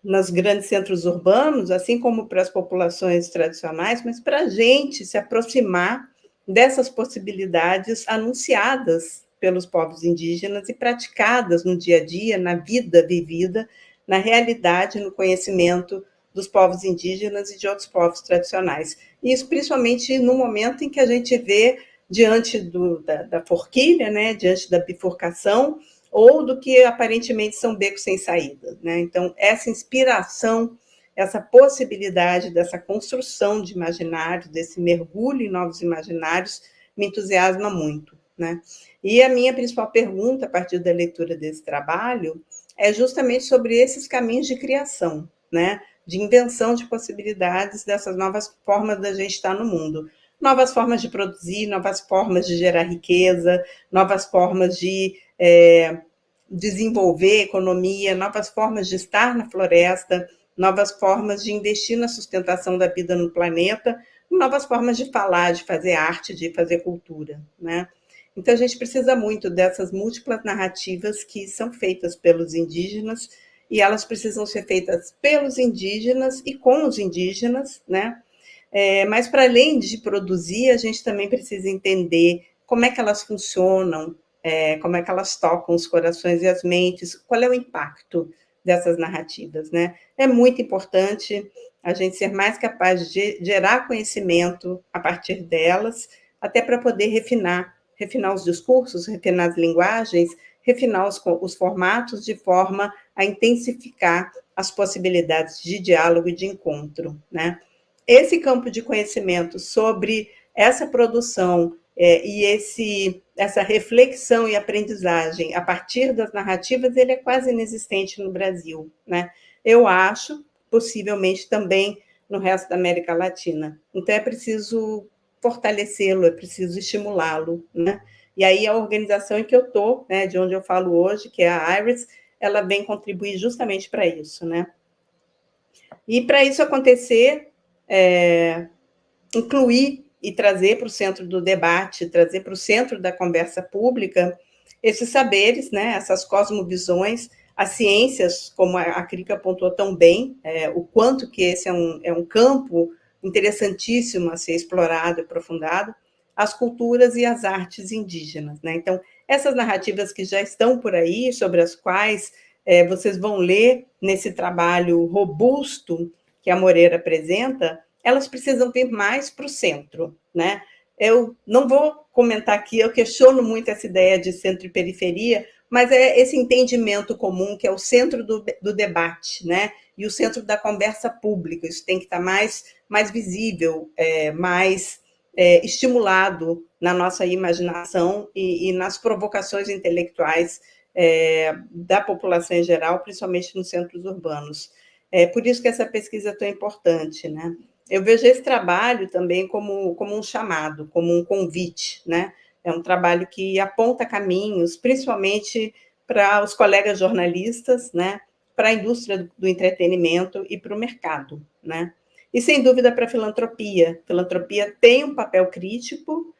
nos grandes centros urbanos, assim como para as populações tradicionais, mas para a gente se aproximar dessas possibilidades anunciadas pelos povos indígenas e praticadas no dia a dia, na vida vivida, na realidade, no conhecimento dos povos indígenas e de outros povos tradicionais. E isso principalmente no momento em que a gente vê diante da forquilha, né, diante da bifurcação, ou do que aparentemente são becos sem saída, né? Então, essa inspiração, essa possibilidade dessa construção de imaginários, desse mergulho em novos imaginários, me entusiasma muito, né? E a minha principal pergunta, a partir da leitura desse trabalho, é justamente sobre esses caminhos de criação, né? De invenção de possibilidades dessas novas formas da gente estar no mundo. Novas formas de produzir, novas formas de gerar riqueza, novas formas de desenvolver economia, novas formas de estar na floresta, novas formas de investir na sustentação da vida no planeta, novas formas de falar, de fazer arte, de fazer cultura, né? Então, a gente precisa muito dessas múltiplas narrativas que são feitas pelos indígenas, e elas precisam ser feitas pelos indígenas e com os indígenas, né? Mas, para além de produzir, a gente também precisa entender como é que elas funcionam, como é que elas tocam os corações e as mentes, qual é o impacto dessas narrativas, né? É muito importante a gente ser mais capaz de gerar conhecimento a partir delas, até para poder refinar os discursos, refinar as linguagens, refinar os formatos de forma a intensificar as possibilidades de diálogo e de encontro, né? Esse campo de conhecimento sobre essa produção e esse essa reflexão e aprendizagem a partir das narrativas, ele é quase inexistente no Brasil, né? Eu acho, possivelmente também no resto da América Latina. Então, é preciso fortalecê-lo, é preciso estimulá-lo, né? E aí, a organização em que eu estou, né, de onde eu falo hoje, que é a IRIS, ela vem contribuir justamente para isso, né? E, para isso acontecer, incluir e trazer para o centro do debate, trazer para o centro da conversa pública esses saberes, né, essas cosmovisões, as ciências, como a Krika apontou tão bem, o quanto que esse é um campo interessantíssimo a ser explorado e aprofundado, as culturas e as artes indígenas, né? Então, essas narrativas que já estão por aí, sobre as quais vocês vão ler nesse trabalho robusto que a Moreira apresenta, elas precisam vir mais para o centro, né? Eu não vou comentar aqui, eu questiono muito essa ideia de centro e periferia, mas é esse entendimento comum que é o centro do debate, né? E o centro da conversa pública. Isso tem que estar mais visível, mais estimulado na nossa imaginação e nas provocações intelectuais da população em geral, principalmente nos centros urbanos. É por isso que essa pesquisa é tão importante, né? Eu vejo esse trabalho também como um chamado, como um convite, né? É um trabalho que aponta caminhos, principalmente para os colegas jornalistas, né? Para a indústria do entretenimento e para o mercado, né? E, sem dúvida, para a filantropia. A filantropia tem um papel crítico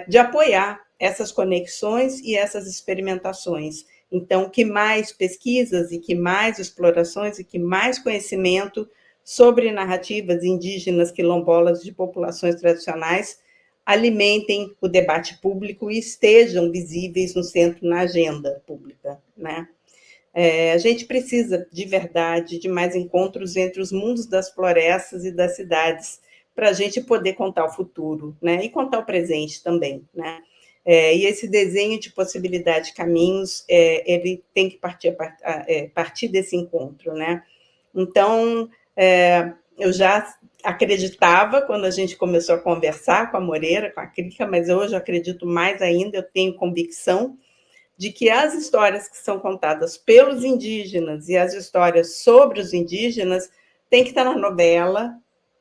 de apoiar essas conexões e essas experimentações. Então, que mais pesquisas e que mais explorações e que mais conhecimento sobre narrativas indígenas, quilombolas de populações tradicionais alimentem o debate público e estejam visíveis no centro, na agenda pública, né? A gente precisa, de verdade, de mais encontros entre os mundos das florestas e das cidades, para a gente poder contar o futuro, né? E contar o presente também, né? E esse desenho de possibilidade de caminhos, ele tem que partir desse encontro, né? Então, eu já acreditava quando a gente começou a conversar com a Moreira, com a Krika, mas hoje eu acredito mais ainda, eu tenho convicção de que as histórias que são contadas pelos indígenas e as histórias sobre os indígenas têm que estar na novela,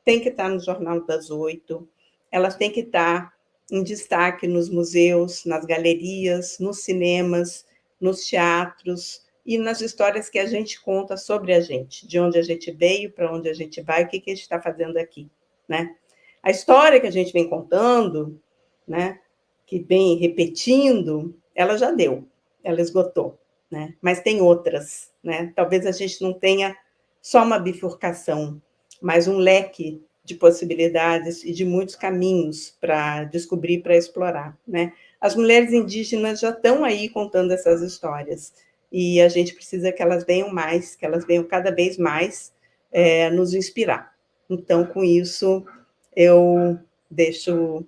têm que estar no Jornal das 8, elas têm que estar em destaque nos museus, nas galerias, nos cinemas, nos teatros e nas histórias que a gente conta sobre a gente, de onde a gente veio, para onde a gente vai, o que a gente está fazendo aqui, né? A história que a gente vem contando, né, que vem repetindo, ela já deu, ela esgotou, né? Mas tem outras, né? Talvez a gente não tenha só uma bifurcação, mas um leque de possibilidades e de muitos caminhos para descobrir, para explorar, né? As mulheres indígenas já estão aí contando essas histórias, e a gente precisa que elas venham mais, que elas venham cada vez mais nos inspirar. Então, com isso, eu deixo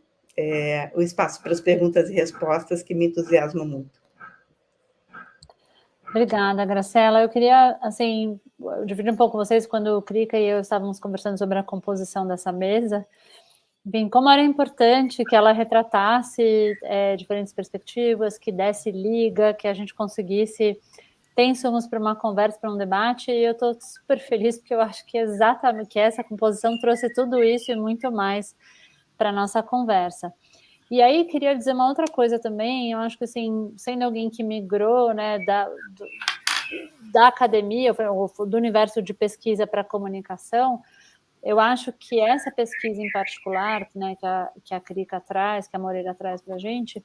o espaço para as perguntas e respostas, que me entusiasmam muito. Obrigada, Graciela. Eu queria, assim, dividir um pouco vocês, quando o Krika e eu estávamos conversando sobre a composição dessa mesa, bem, como era importante que ela retratasse diferentes perspectivas, que desse liga, que a gente conseguisse ter insumos para uma conversa, para um debate, e eu estou super feliz, porque eu acho que exatamente que essa composição trouxe tudo isso e muito mais para a nossa conversa. E aí, queria dizer uma outra coisa também, eu acho que, assim, sendo alguém que migrou, né, da academia, do universo de pesquisa para a comunicação, eu acho que essa pesquisa em particular, né, que a Krika traz, que a Moreira traz para a gente,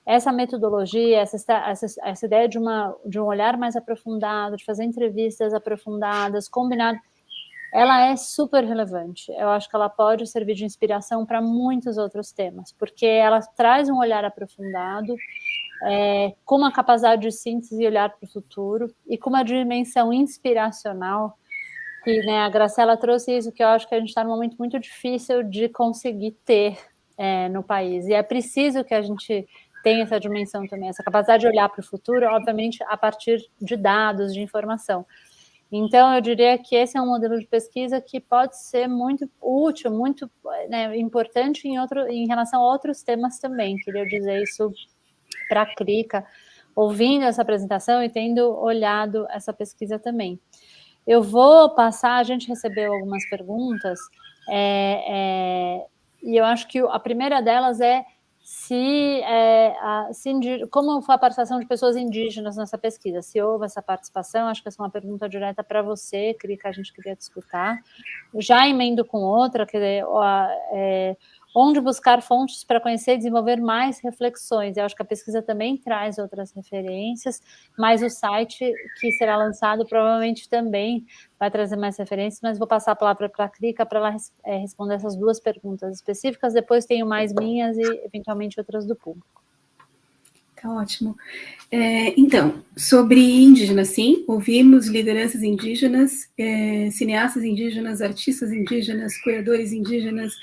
essa metodologia, essa ideia de um olhar mais aprofundado, de fazer entrevistas aprofundadas, combinado, ela é super relevante. Eu acho que ela pode servir de inspiração para muitos outros temas, porque ela traz um olhar aprofundado, com uma capacidade de síntese e olhar para o futuro, e com uma dimensão inspiracional, que, né, a Graciela trouxe isso, que eu acho que a gente está num momento muito difícil de conseguir ter no país, e é preciso que a gente tenha essa dimensão também, essa capacidade de olhar para o futuro, obviamente, a partir de dados, de informação. Então, eu diria que esse é um modelo de pesquisa que pode ser muito útil, muito, né, importante em relação a outros temas também. Queria dizer isso para a CRICA, ouvindo essa apresentação e tendo olhado essa pesquisa também. Eu vou passar, a gente recebeu algumas perguntas, e eu acho que a primeira delas é como foi a participação de pessoas indígenas nessa pesquisa, se houve essa participação. Acho que essa é uma pergunta direta para você, que a gente queria discutir. Eu já emendo com outra, quer dizer, onde buscar fontes para conhecer e desenvolver mais reflexões. Eu acho que a pesquisa também traz outras referências, mas o site que será lançado provavelmente também vai trazer mais referências, mas vou passar a palavra para a CRICA para ela responder essas duas perguntas específicas, depois tenho mais minhas e, eventualmente, outras do público. Tá ótimo. Então, sobre indígenas, sim, ouvimos lideranças indígenas, cineastas indígenas, artistas indígenas, curadores indígenas.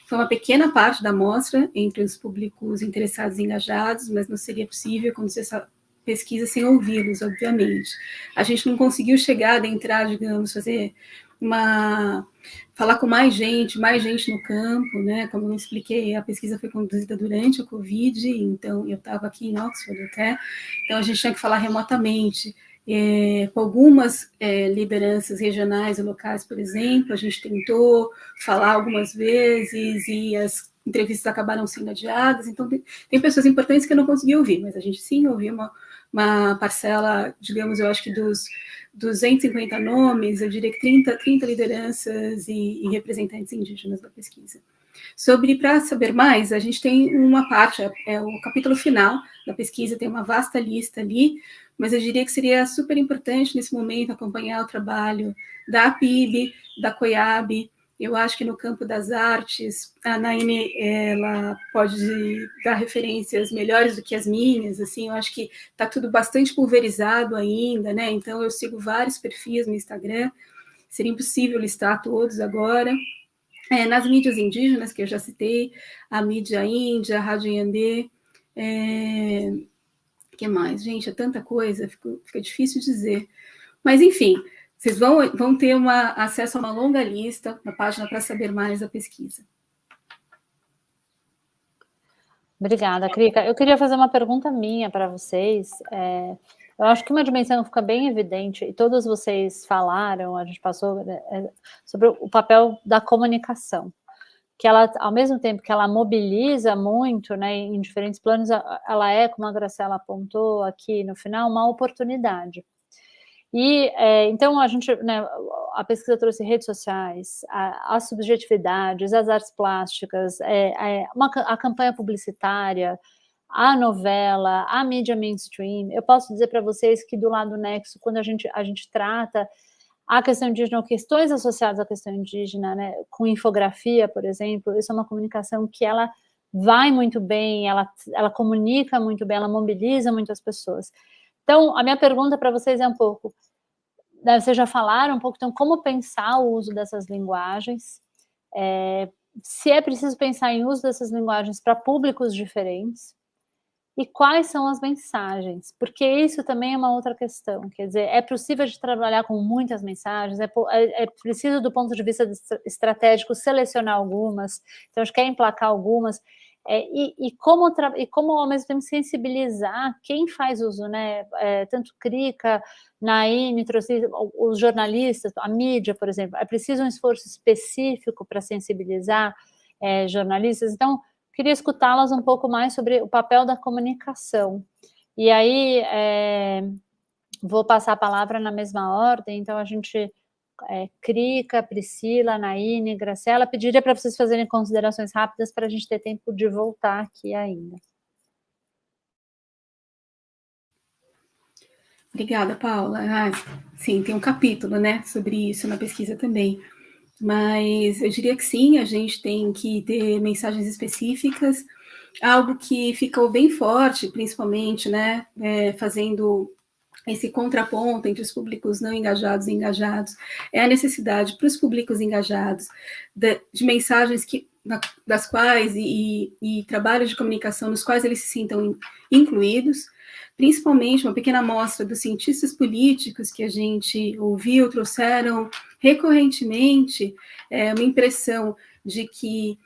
Foi uma pequena parte da amostra entre os públicos interessados e engajados, mas não seria possível conduzir essa pesquisa sem ouvi-los, obviamente. A gente não conseguiu chegar, adentrar, digamos, falar com mais gente no campo, né? Como eu expliquei, a pesquisa foi conduzida durante a Covid, então eu estava aqui em Oxford até, então a gente tinha que falar remotamente, com algumas lideranças regionais e locais, por exemplo. A gente tentou falar algumas vezes e as entrevistas acabaram sendo adiadas, então tem pessoas importantes que eu não consegui ouvir, mas a gente sim ouviu uma parcela, digamos, eu acho que dos 250 nomes, eu diria que 30 lideranças e representantes indígenas da pesquisa. Para saber mais, a gente tem uma parte, o capítulo final da pesquisa, tem uma vasta lista ali, mas eu diria que seria super importante nesse momento acompanhar o trabalho da APIB, da COIAB. Eu acho que no campo das artes, a Naine, ela pode dar referências melhores do que as minhas, assim. Eu acho que está tudo bastante pulverizado ainda, né? Então, eu sigo vários perfis no Instagram, seria impossível listar todos agora. Nas mídias indígenas, que eu já citei, a mídia índia, a Rádio Yandê, que mais? Gente, é tanta coisa, fica difícil dizer. Mas, enfim, vocês vão ter acesso a uma longa lista na página para saber mais da pesquisa. Obrigada, Crica. Eu queria fazer uma pergunta minha para vocês. Eu acho que uma dimensão fica bem evidente, e todos vocês falaram, a gente passou, sobre o papel da comunicação, que ela, ao mesmo tempo que ela mobiliza muito, né, em diferentes planos, ela é, como a Graciela apontou aqui no final, uma oportunidade. E, então, a pesquisa trouxe redes sociais, as subjetividades, as artes plásticas, a campanha publicitária, a novela, a mídia mainstream. Eu posso dizer para vocês que do lado Nexo, quando a gente trata a questão indígena, ou questões associadas à questão indígena, né, com infografia, por exemplo, isso é uma comunicação que ela vai muito bem, ela comunica muito bem, ela mobiliza muitas pessoas. Então, a minha pergunta para vocês é um pouco, vocês já falaram um pouco, então, como pensar o uso dessas linguagens, se é preciso pensar em uso dessas linguagens para públicos diferentes, e quais são as mensagens, porque isso também é uma outra questão, quer dizer, é possível de trabalhar com muitas mensagens, é preciso, do ponto de vista estratégico, selecionar algumas, então a gente quer emplacar algumas, e como ao mesmo tempo sensibilizar quem faz uso, né, tanto Crica, Naine, trouxe os jornalistas, a mídia, por exemplo, é preciso um esforço específico para sensibilizar jornalistas. Então, queria escutá-las um pouco mais sobre o papel da comunicação. E aí, vou passar a palavra na mesma ordem, então a gente, Crica, Priscila, Naine, Graciela, pediria para vocês fazerem considerações rápidas para a gente ter tempo de voltar aqui ainda. Obrigada, Paula. Sim, tem um capítulo, né, sobre isso na pesquisa também. Mas eu diria que sim, a gente tem que ter mensagens específicas, algo que ficou bem forte, principalmente, né, fazendo esse contraponto entre os públicos não engajados e engajados, é a necessidade para os públicos engajados de mensagens que das quais e trabalhos de comunicação nos quais eles se sintam incluídos, principalmente uma pequena amostra dos cientistas políticos que a gente ouviu, trouxeram recorrentemente uma impressão de que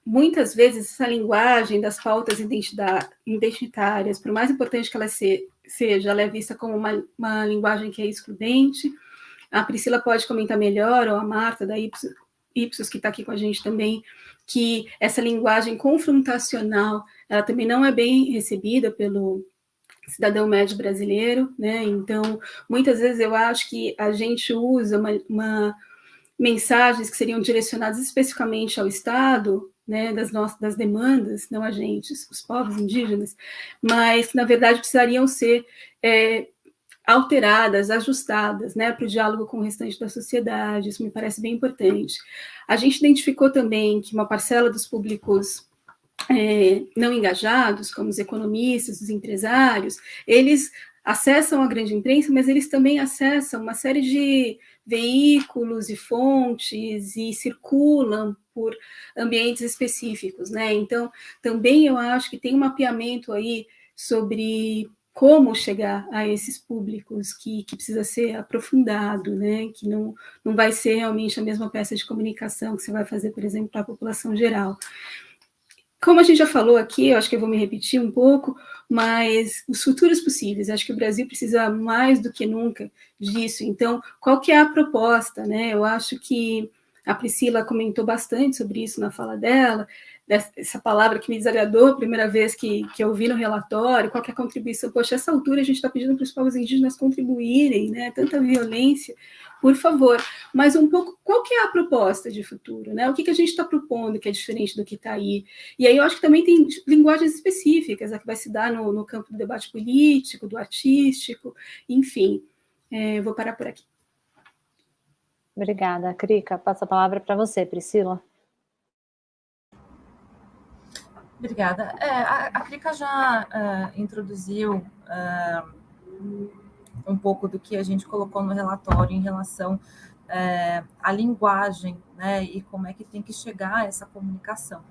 muitas vezes essa linguagem das pautas identitárias, por mais importante que ela seja, ela é vista como uma linguagem que é excludente. A Priscila pode comentar melhor, ou a Marta da Ipsos, que está aqui com a gente também, que essa linguagem confrontacional, ela também não é bem recebida pelo cidadão médio brasileiro, né? Então, muitas vezes eu acho que a gente usa mensagens que seriam direcionadas especificamente ao Estado, né, das demandas, não a gente, os povos indígenas, mas, na verdade, precisariam ser alteradas, ajustadas, né, para o diálogo com o restante da sociedade. Isso me parece bem importante. A gente identificou também que uma parcela dos públicos não engajados, como os economistas, os empresários, eles acessam a grande imprensa, mas eles também acessam uma série de veículos e fontes e circulam por ambientes específicos, né? Então, também eu acho que tem um mapeamento aí sobre como chegar a esses públicos que precisa ser aprofundado, né? Que não vai ser realmente a mesma peça de comunicação que você vai fazer, por exemplo, para a população geral. Como a gente já falou aqui, eu acho que eu vou me repetir um pouco, mas os futuros possíveis, acho que o Brasil precisa mais do que nunca disso. Então, qual que é a proposta, né? Eu acho que a Priscila comentou bastante sobre isso na fala dela, essa palavra que me desagradou a primeira vez que eu vi no relatório, qual que é a contribuição? Poxa, essa altura a gente está pedindo para os povos indígenas contribuírem, né? Tanta violência, por favor. Mas um pouco, qual que é a proposta de futuro, né? O que a gente está propondo que é diferente do que está aí? E aí eu acho que também tem linguagens específicas, a que vai se dar no campo do debate político, do artístico, enfim. Vou parar por aqui. Obrigada, Krika. Passo a palavra para você, Priscila. Obrigada. A Krika já introduziu um pouco do que a gente colocou no relatório em relação à linguagem, né, e como é que tem que chegar essa comunicação.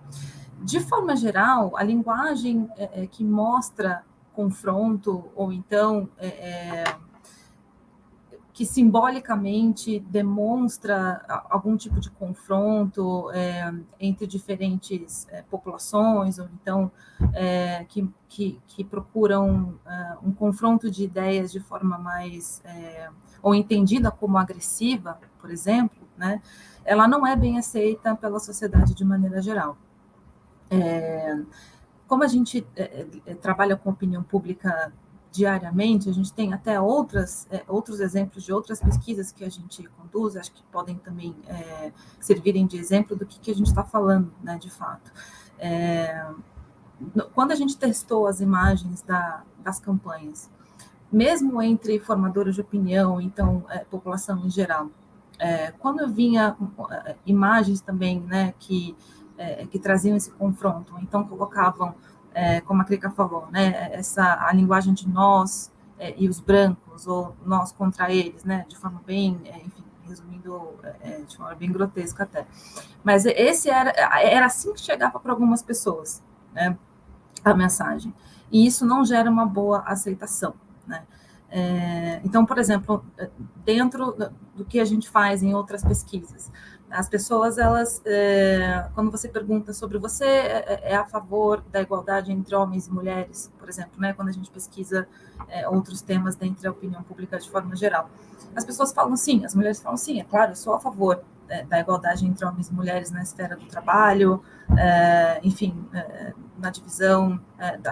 De forma geral, a linguagem que mostra confronto, ou então que simbolicamente demonstra algum tipo de confronto entre diferentes populações, ou então que procuram um confronto de ideias de forma mais, ou entendida como agressiva, por exemplo, né, ela não é bem aceita pela sociedade de maneira geral. Como a gente trabalha com opinião pública diariamente, a gente tem até outros exemplos de outras pesquisas que a gente conduz, acho que podem também servirem de exemplo do que a gente está falando, né, de fato. Quando a gente testou as imagens das campanhas, mesmo entre formadores de opinião, então, população em geral, quando eu vinha imagens também, né, que traziam esse confronto, então colocavam, como a Krika falou, né, a linguagem de nós e os brancos, ou nós contra eles, né, de forma bem, enfim, resumindo, de forma bem grotesca até. Mas esse era assim que chegava para algumas pessoas, né, a mensagem. E isso não gera uma boa aceitação, né. Então, por exemplo, dentro do que a gente faz em outras pesquisas, as pessoas, elas, quando você pergunta sobre você é a favor da igualdade entre homens e mulheres, por exemplo, né, quando a gente pesquisa outros temas dentro da opinião pública de forma geral, as pessoas falam sim, as mulheres falam sim, é claro, eu sou a favor da igualdade entre homens e mulheres na esfera do trabalho, enfim, na divisão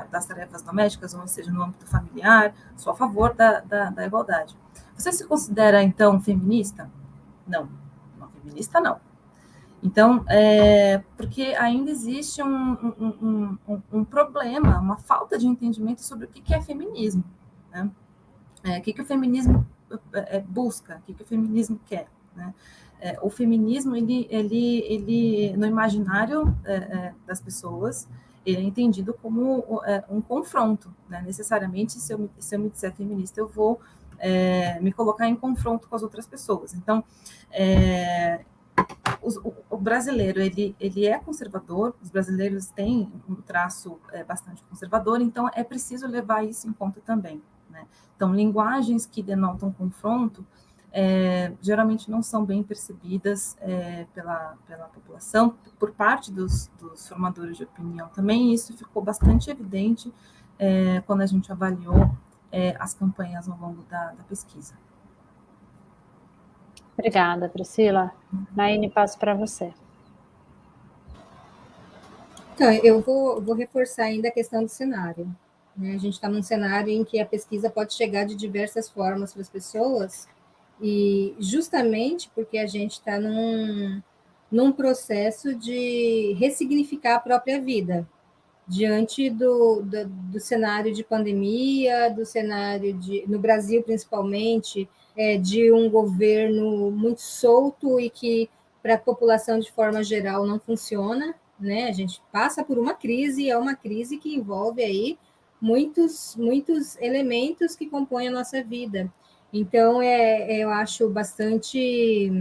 das tarefas domésticas, ou seja, no âmbito familiar, sou a favor da igualdade. Você se considera, então, feminista? Não, feminista não. Então, porque ainda existe um problema, uma falta de entendimento sobre o que é feminismo, né? O que o feminismo busca, o que o feminismo quer, né? O feminismo, ele no imaginário das pessoas, ele é entendido como um confronto, né? Necessariamente, se eu me disser feminista, eu vou me colocar em confronto com as outras pessoas. Então, o brasileiro, ele é conservador, os brasileiros têm um traço bastante conservador, então é preciso levar isso em conta também, né? Então, linguagens que denotam confronto, geralmente não são bem percebidas pela população, por parte dos formadores de opinião também, isso ficou bastante evidente quando a gente avaliou as campanhas ao longo da pesquisa. Obrigada, Priscila. Naine, passo para você. Então, eu vou reforçar ainda a questão do cenário, né? A gente está num cenário em que a pesquisa pode chegar de diversas formas para as pessoas, e justamente porque a gente está num processo de ressignificar a própria vida, diante do cenário de pandemia, do cenário no Brasil principalmente, de um governo muito solto e que para a população de forma geral não funciona, né? A gente passa por uma crise, é uma crise que envolve aí muitos elementos que compõem a nossa vida. Então, eu acho bastante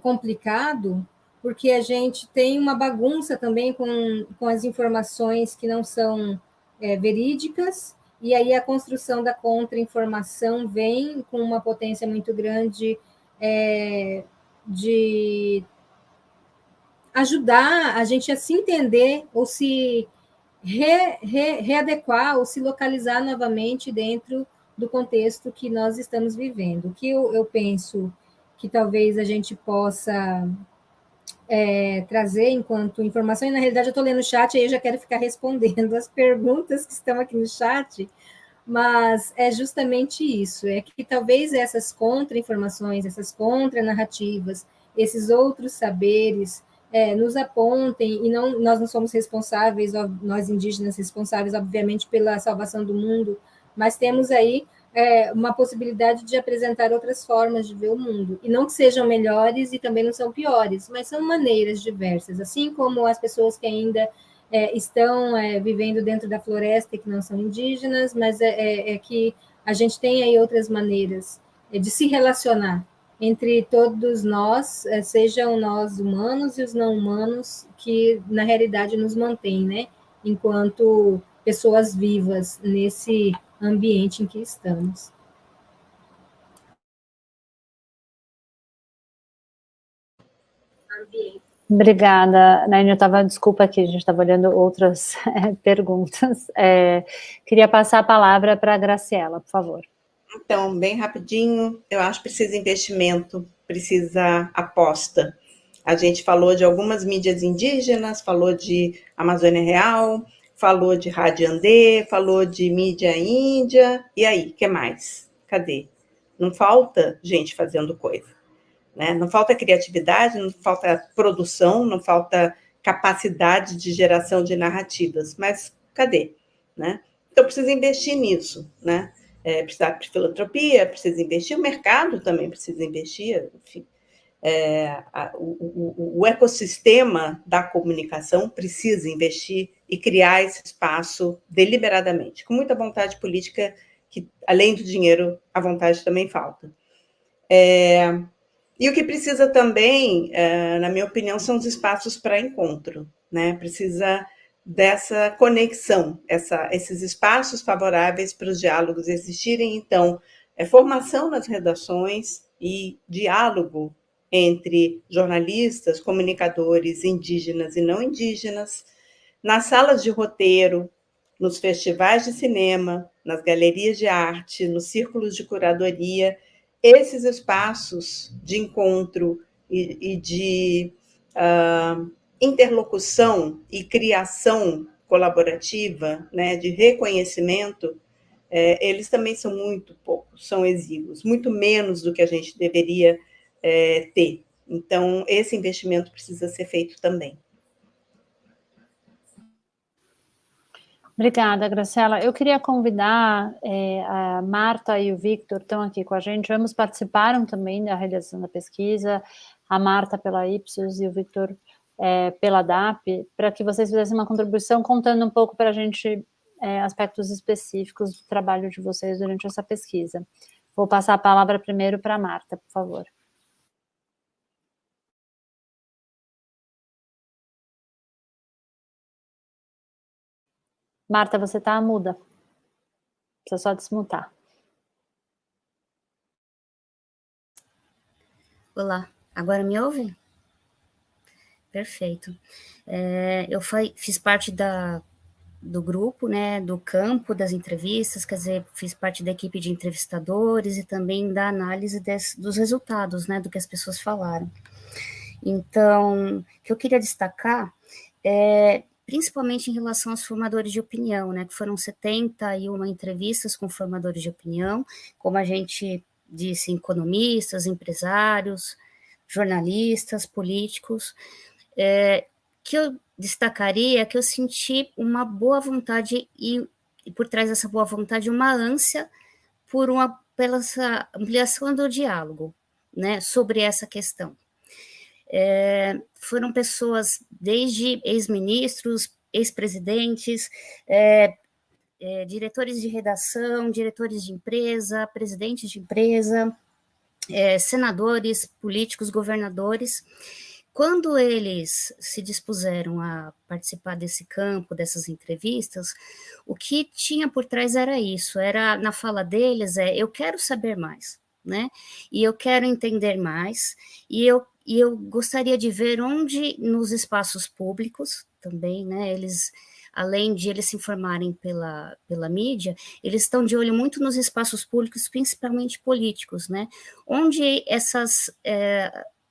complicado, porque a gente tem uma bagunça também com as informações que não são verídicas, e aí a construção da contra-informação vem com uma potência muito grande de ajudar a gente a se entender ou se readequar ou se localizar novamente dentro do contexto que nós estamos vivendo. O que eu penso que talvez a gente possa trazer enquanto informação, e na realidade eu estou lendo o chat, aí eu já quero ficar respondendo as perguntas que estão aqui no chat, mas é justamente isso, é que talvez essas contra-informações, essas contra-narrativas, esses outros saberes nos apontem, e nós não somos responsáveis, nós indígenas responsáveis, obviamente, pela salvação do mundo, mas temos aí uma possibilidade de apresentar outras formas de ver o mundo, e não que sejam melhores e também não são piores, mas são maneiras diversas, assim como as pessoas que ainda estão vivendo dentro da floresta e que não são indígenas, mas que a gente tem aí outras maneiras de se relacionar entre todos nós, sejam nós humanos e os não humanos, que na realidade nos mantém, né, enquanto pessoas vivas nesse ambiente em que estamos. Obrigada, Naine. Desculpa aqui, a gente estava olhando outras perguntas. Queria passar a palavra para a Graciela, por favor. Então, bem rapidinho, eu acho que precisa investimento, precisa aposta. A gente falou de algumas mídias indígenas, falou de Amazônia Real, falou de Rádio Andê, falou de mídia índia, e aí, o que mais? Cadê? Não falta gente fazendo coisa, né? Não falta criatividade, não falta produção, não falta capacidade de geração de narrativas, mas cadê? Né? Então, precisa investir nisso, né? Precisa de filantropia, precisa investir, o mercado também precisa investir, enfim. O ecossistema da comunicação precisa investir e criar esse espaço deliberadamente, com muita vontade política, que, além do dinheiro, a vontade também falta. E o que precisa também, na minha opinião, são os espaços para encontro, né? Precisa dessa conexão, esses espaços favoráveis para os diálogos existirem. Então, formação nas redações e diálogo entre jornalistas, comunicadores indígenas e não indígenas, nas salas de roteiro, nos festivais de cinema, nas galerias de arte, nos círculos de curadoria. Esses espaços de encontro e de interlocução e criação colaborativa, né, de reconhecimento, eles também são muito poucos, são exíguos, muito menos do que a gente deveria ter. Então, esse investimento precisa ser feito também. Obrigada, Graciela. Eu queria convidar a Marta e o Victor, estão aqui com a gente, ambos participaram também da realização da pesquisa, a Marta pela Ipsos e o Victor pela DAP, para que vocês fizessem uma contribuição contando um pouco para a gente aspectos específicos do trabalho de vocês durante essa pesquisa. Vou passar a palavra primeiro para a Marta, por favor. Marta, você está muda. Precisa só desmutar. Olá, agora me ouve? Perfeito. Eu fiz parte do grupo, né, do campo das entrevistas, quer dizer, fiz parte da equipe de entrevistadores e também da análise dos resultados, né, do que as pessoas falaram. Então, o que eu queria destacar principalmente em relação aos formadores de opinião, né, que foram 71 entrevistas com formadores de opinião, como a gente disse, economistas, empresários, jornalistas, políticos, que eu destacaria que eu senti uma boa vontade e por trás dessa boa vontade uma ânsia pela essa ampliação do diálogo, né, sobre essa questão. Foram pessoas desde ex-ministros, ex-presidentes, diretores de redação, diretores de empresa, presidentes de empresa, senadores, políticos, governadores. Quando eles se dispuseram a participar desse campo, dessas entrevistas, o que tinha por trás era isso, era na fala deles, eu quero saber mais, né? E eu quero entender mais, e eu gostaria de ver onde nos espaços públicos também, né, além de eles se informarem pela mídia, eles estão de olho muito nos espaços públicos, principalmente políticos, né, onde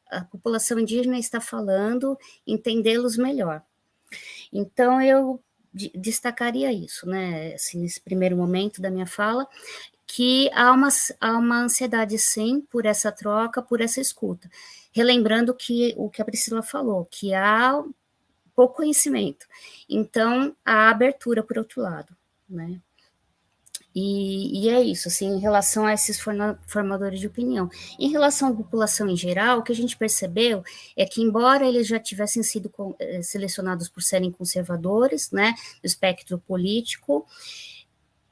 a população indígena está falando, entendê-los melhor. Então, eu destacaria isso, né, assim, nesse primeiro momento da minha fala, que há uma ansiedade, sim, por essa troca, por essa escuta. Relembrando o que a Priscila falou, que há pouco conhecimento. Então, há abertura por outro lado, né? E é isso, assim, em relação a esses formadores de opinião. Em relação à população em geral, o que a gente percebeu é que, embora eles já tivessem sido selecionados por serem conservadores, né, do espectro político,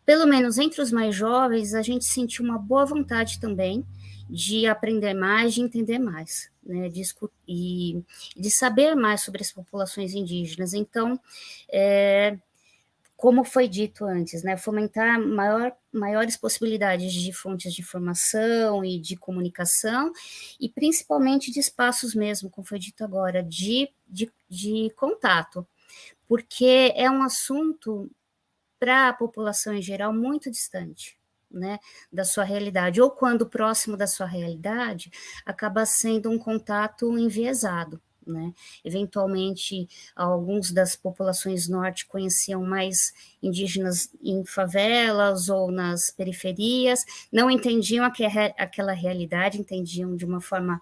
pelo menos entre os mais jovens, a gente sentiu uma boa vontade também de aprender mais, de entender mais, né, e de saber mais sobre as populações indígenas. Então, como foi dito antes, né, fomentar maiores possibilidades de fontes de informação e de comunicação, e principalmente de espaços mesmo, como foi dito agora, de contato, porque é um assunto para a população em geral muito distante, né, da sua realidade, ou quando próximo da sua realidade, acaba sendo um contato enviesado, né? Eventualmente, alguns das populações norte conheciam mais indígenas em favelas ou nas periferias, não entendiam aquela realidade, entendiam de uma forma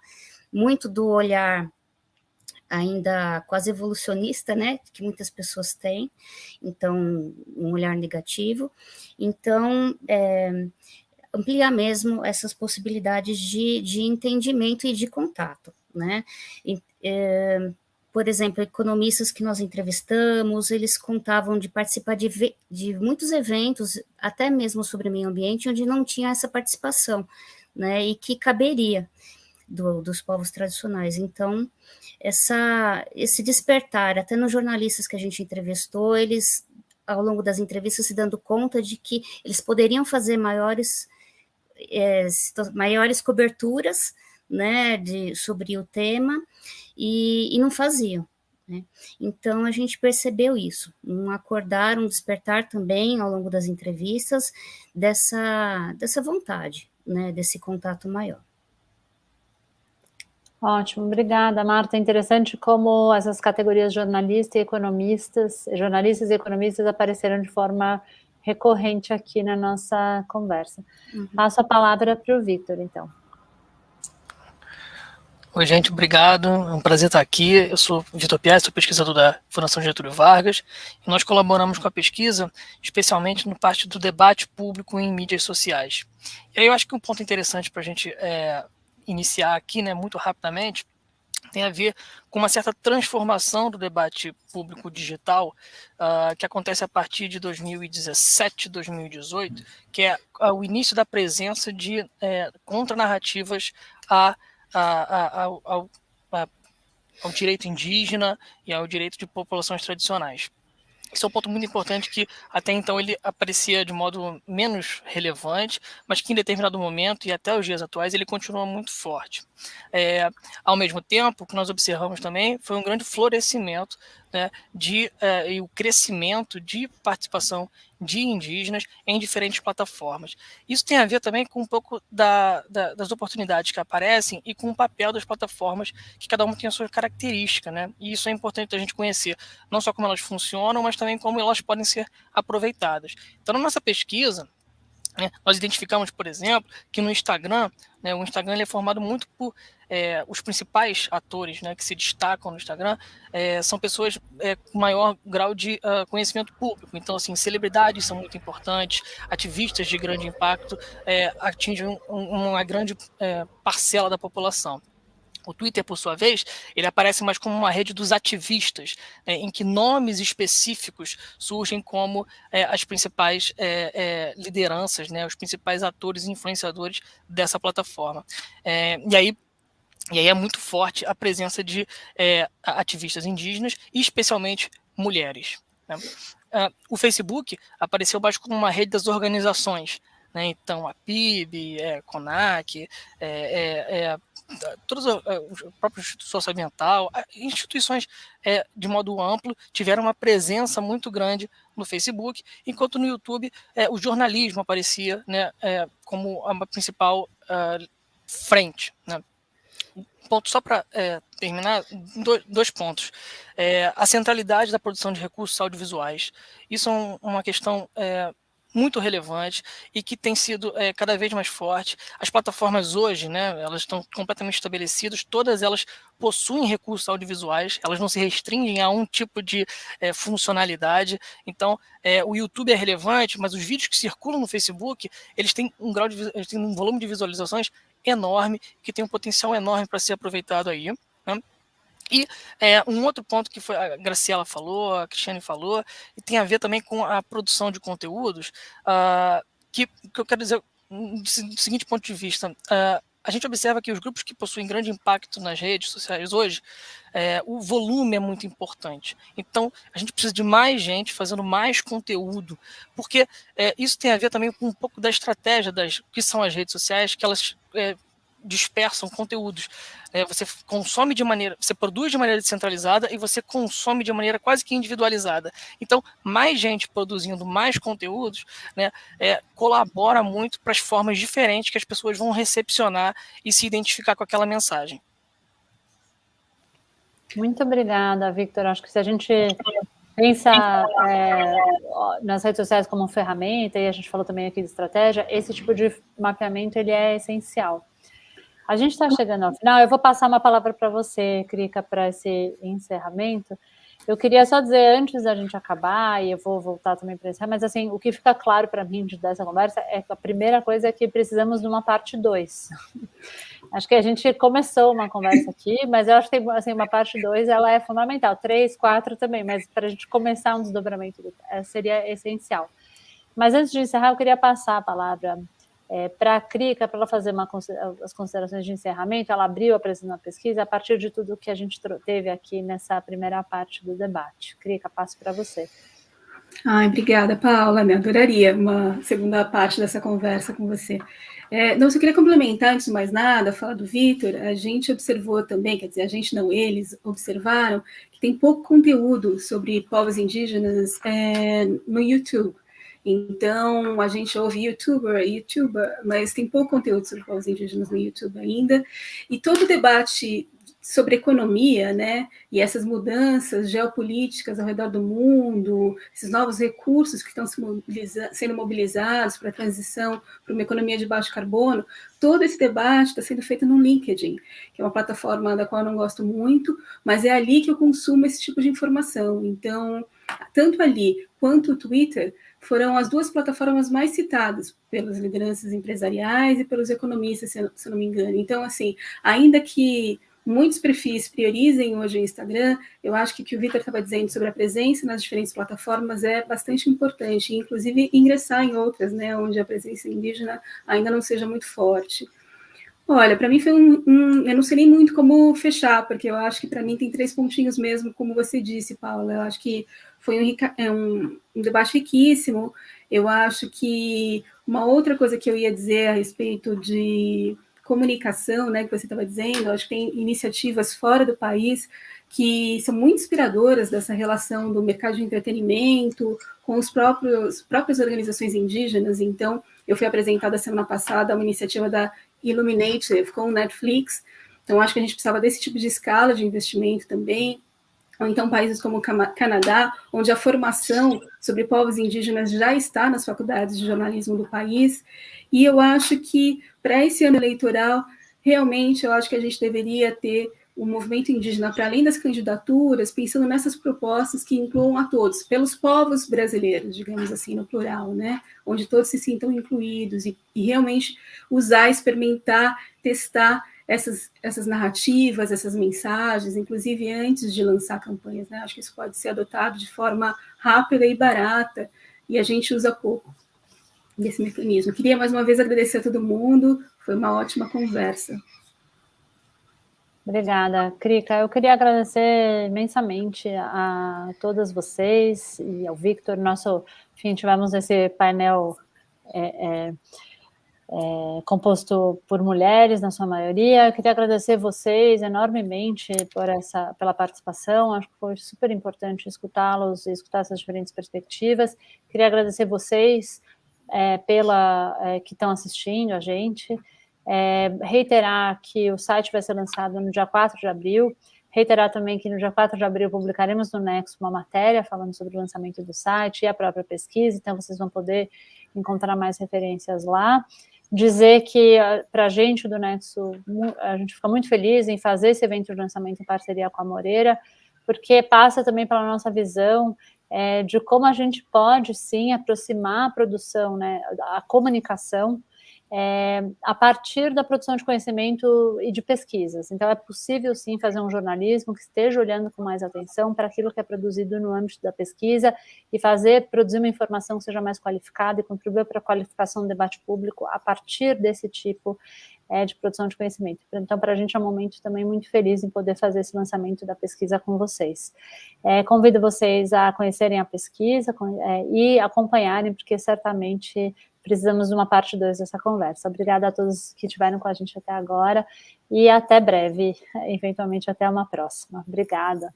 muito do olhar ainda quase evolucionista, né, que muitas pessoas têm, então, um olhar negativo. Então, ampliar mesmo essas possibilidades de entendimento e de contato, né. Por exemplo, economistas que nós entrevistamos, eles contavam de participar de muitos eventos, até mesmo sobre meio ambiente, onde não tinha essa participação, né, e que caberia dos povos tradicionais. Então, esse despertar, até nos jornalistas que a gente entrevistou, eles, ao longo das entrevistas, se dando conta de que eles poderiam fazer maiores coberturas, né, sobre o tema, e não faziam, né? Então, a gente percebeu isso, um acordar, um despertar também, ao longo das entrevistas, dessa vontade, né, desse contato maior. Ótimo, obrigada, Marta. É interessante como essas categorias jornalistas e economistas apareceram de forma recorrente aqui na nossa conversa. Passo a palavra para o Victor, então. Oi, gente, obrigado. É um prazer estar aqui. Eu sou Vitor Piaz, sou pesquisador da Fundação Getúlio Vargas, e nós colaboramos com a pesquisa, especialmente no parte do debate público em mídias sociais. E aí eu acho que um ponto interessante para a gente iniciar aqui, né, muito rapidamente, tem a ver com uma certa transformação do debate público digital que acontece a partir de 2017, 2018, que é o início da presença de contranarrativas ao direito indígena e ao direito de populações tradicionais. Esse é um ponto muito importante que até então ele aparecia de modo menos relevante, mas que em determinado momento e até os dias atuais ele continua muito forte. Ao mesmo tempo, o que nós observamos também foi um grande florescimento, né, e o crescimento de participação de indígenas em diferentes plataformas. Isso tem a ver também com um pouco das oportunidades que aparecem e com o papel das plataformas, que cada uma tem a sua característica, né? E isso é importante a gente conhecer, não só como elas funcionam, mas também como elas podem ser aproveitadas. Então, na nossa pesquisa, nós identificamos, por exemplo, que no Instagram, né, o Instagram ele é formado muito por os principais atores, né, que se destacam no Instagram, são pessoas com maior grau de conhecimento público. Então, assim, celebridades são muito importantes, ativistas de grande impacto atingem uma grande parcela da população. O Twitter, por sua vez, ele aparece mais como uma rede dos ativistas, em que nomes específicos surgem como as principais lideranças, né, os principais atores e influenciadores dessa plataforma. E aí é muito forte a presença de ativistas indígenas, e especialmente mulheres, né? O Facebook apareceu mais como uma rede das organizações, né? Então, a PIB, CONAC, todas a própria instituição socioambiental, instituições de modo amplo tiveram uma presença muito grande no Facebook, enquanto no YouTube o jornalismo aparecia, né, como a principal frente, né? Ponto só para terminar, dois pontos. A centralidade da produção de recursos audiovisuais. Isso é uma questão muito relevante e que tem sido cada vez mais forte. As plataformas hoje, né, elas estão completamente estabelecidas, todas elas possuem recursos audiovisuais, elas não se restringem a um tipo de funcionalidade. Então, o YouTube é relevante, mas os vídeos que circulam no Facebook, eles têm eles têm um volume de visualizações enorme, que tem um potencial enorme para ser aproveitado aí, né? E um outro ponto que a Graciela falou, a Cristiane falou, e tem a ver também com a produção de conteúdos, que eu quero dizer do seguinte ponto de vista. A gente observa que os grupos que possuem grande impacto nas redes sociais hoje, o volume é muito importante. Então, a gente precisa de mais gente fazendo mais conteúdo, porque isso tem a ver também com um pouco da estratégia que são as redes sociais, que elas dispersam conteúdos. Você produz de maneira descentralizada e você consome de maneira quase que individualizada. Então, mais gente produzindo mais conteúdos, né, colabora muito para as formas diferentes que as pessoas vão recepcionar e se identificar com aquela mensagem. Muito obrigada, Victor. Acho que se a gente pensa nas redes sociais como ferramenta, e a gente falou também aqui de estratégia, esse tipo de mapeamento ele é essencial. A gente está chegando ao final, eu vou passar uma palavra para você, Krika, para esse encerramento. Eu queria só dizer, antes da gente acabar, e eu vou voltar também para encerrar, mas assim, o que fica claro para mim dessa conversa é que a primeira coisa é que precisamos de uma parte 2. Acho que a gente começou uma conversa aqui, mas eu acho que assim, uma parte 2 ela é fundamental, 3, 4 também, mas para a gente começar um desdobramento seria essencial. Mas antes de encerrar, eu queria passar a palavra para a Krika, para ela fazer as considerações de encerramento. Ela abriu apresentando a pesquisa a partir de tudo que a gente teve aqui nessa primeira parte do debate. Krika, passo para você. Obrigada, Paula. Me adoraria uma segunda parte dessa conversa com você. Não, eu queria complementar, antes de mais nada, falar do Victor. A gente observou também, quer dizer, a gente não, eles observaram que tem pouco conteúdo sobre povos indígenas no YouTube. Então, a gente ouve youtuber, mas tem pouco conteúdo sobre povos indígenas no YouTube ainda. E todo o debate sobre economia, né, e essas mudanças geopolíticas ao redor do mundo, esses novos recursos que estão sendo mobilizados para a transição para uma economia de baixo carbono, todo esse debate está sendo feito no LinkedIn, que é uma plataforma da qual eu não gosto muito, mas é ali que eu consumo esse tipo de informação. Então, tanto ali quanto o Twitter foram as duas plataformas mais citadas pelas lideranças empresariais e pelos economistas, se eu não me engano. Então, assim, ainda que muitos perfis priorizem hoje o Instagram, eu acho que o que o Victor estava dizendo sobre a presença nas diferentes plataformas é bastante importante, inclusive ingressar em outras, né, onde a presença indígena ainda não seja muito forte. Olha, para mim foi eu não sei nem muito como fechar, porque eu acho que para mim tem 3 pontinhos mesmo, como você disse, Paula. Eu acho que foi um debate riquíssimo. Eu acho que uma outra coisa que eu ia dizer a respeito de comunicação, né, que você estava dizendo, eu acho que tem iniciativas fora do país que são muito inspiradoras dessa relação do mercado de entretenimento com as próprias organizações indígenas. Então, eu fui apresentada semana passada uma iniciativa da Illuminative com o Netflix. Então, acho que a gente precisava desse tipo de escala de investimento também. Ou então países como o Canadá, onde a formação sobre povos indígenas já está nas faculdades de jornalismo do país. E eu acho que, para esse ano eleitoral, realmente, eu acho que a gente deveria ter um movimento indígena para além das candidaturas, pensando nessas propostas que incluam a todos, pelos povos brasileiros, digamos assim, no plural, né? Onde todos se sintam incluídos e realmente usar, experimentar, testar essas narrativas, essas mensagens, inclusive antes de lançar campanhas, né? Acho que isso pode ser adotado de forma rápida e barata, e a gente usa pouco desse mecanismo. Queria mais uma vez agradecer a todo mundo, foi uma ótima conversa. Obrigada, Krika. Eu queria agradecer imensamente a todas vocês e ao Victor. Enfim, tivemos esse painel composto por mulheres, na sua maioria. Eu queria agradecer vocês enormemente pela participação. Acho que foi super importante escutá-los e escutar essas diferentes perspectivas. Queria agradecer vocês que estão assistindo a gente. Reiterar que o site vai ser lançado no dia 4 de abril, reiterar também que no dia 4 de abril publicaremos no Nexo uma matéria falando sobre o lançamento do site e a própria pesquisa, então vocês vão poder encontrar mais referências lá. Dizer que, para a gente do Nexo, a gente fica muito feliz em fazer esse evento de lançamento em parceria com a Moreira, porque passa também pela nossa visão de como a gente pode, sim, aproximar a produção, né, a comunicação, a partir da produção de conhecimento e de pesquisas. Então, é possível, sim, fazer um jornalismo que esteja olhando com mais atenção para aquilo que é produzido no âmbito da pesquisa e produzir uma informação que seja mais qualificada e contribuir para a qualificação do debate público a partir desse tipo de produção de conhecimento. Então, para a gente é um momento também muito feliz em poder fazer esse lançamento da pesquisa com vocês. Convido vocês a conhecerem a pesquisa e acompanharem, porque certamente precisamos de uma parte 2 dessa conversa. Obrigada a todos que estiveram com a gente até agora e até breve, eventualmente até uma próxima. Obrigada.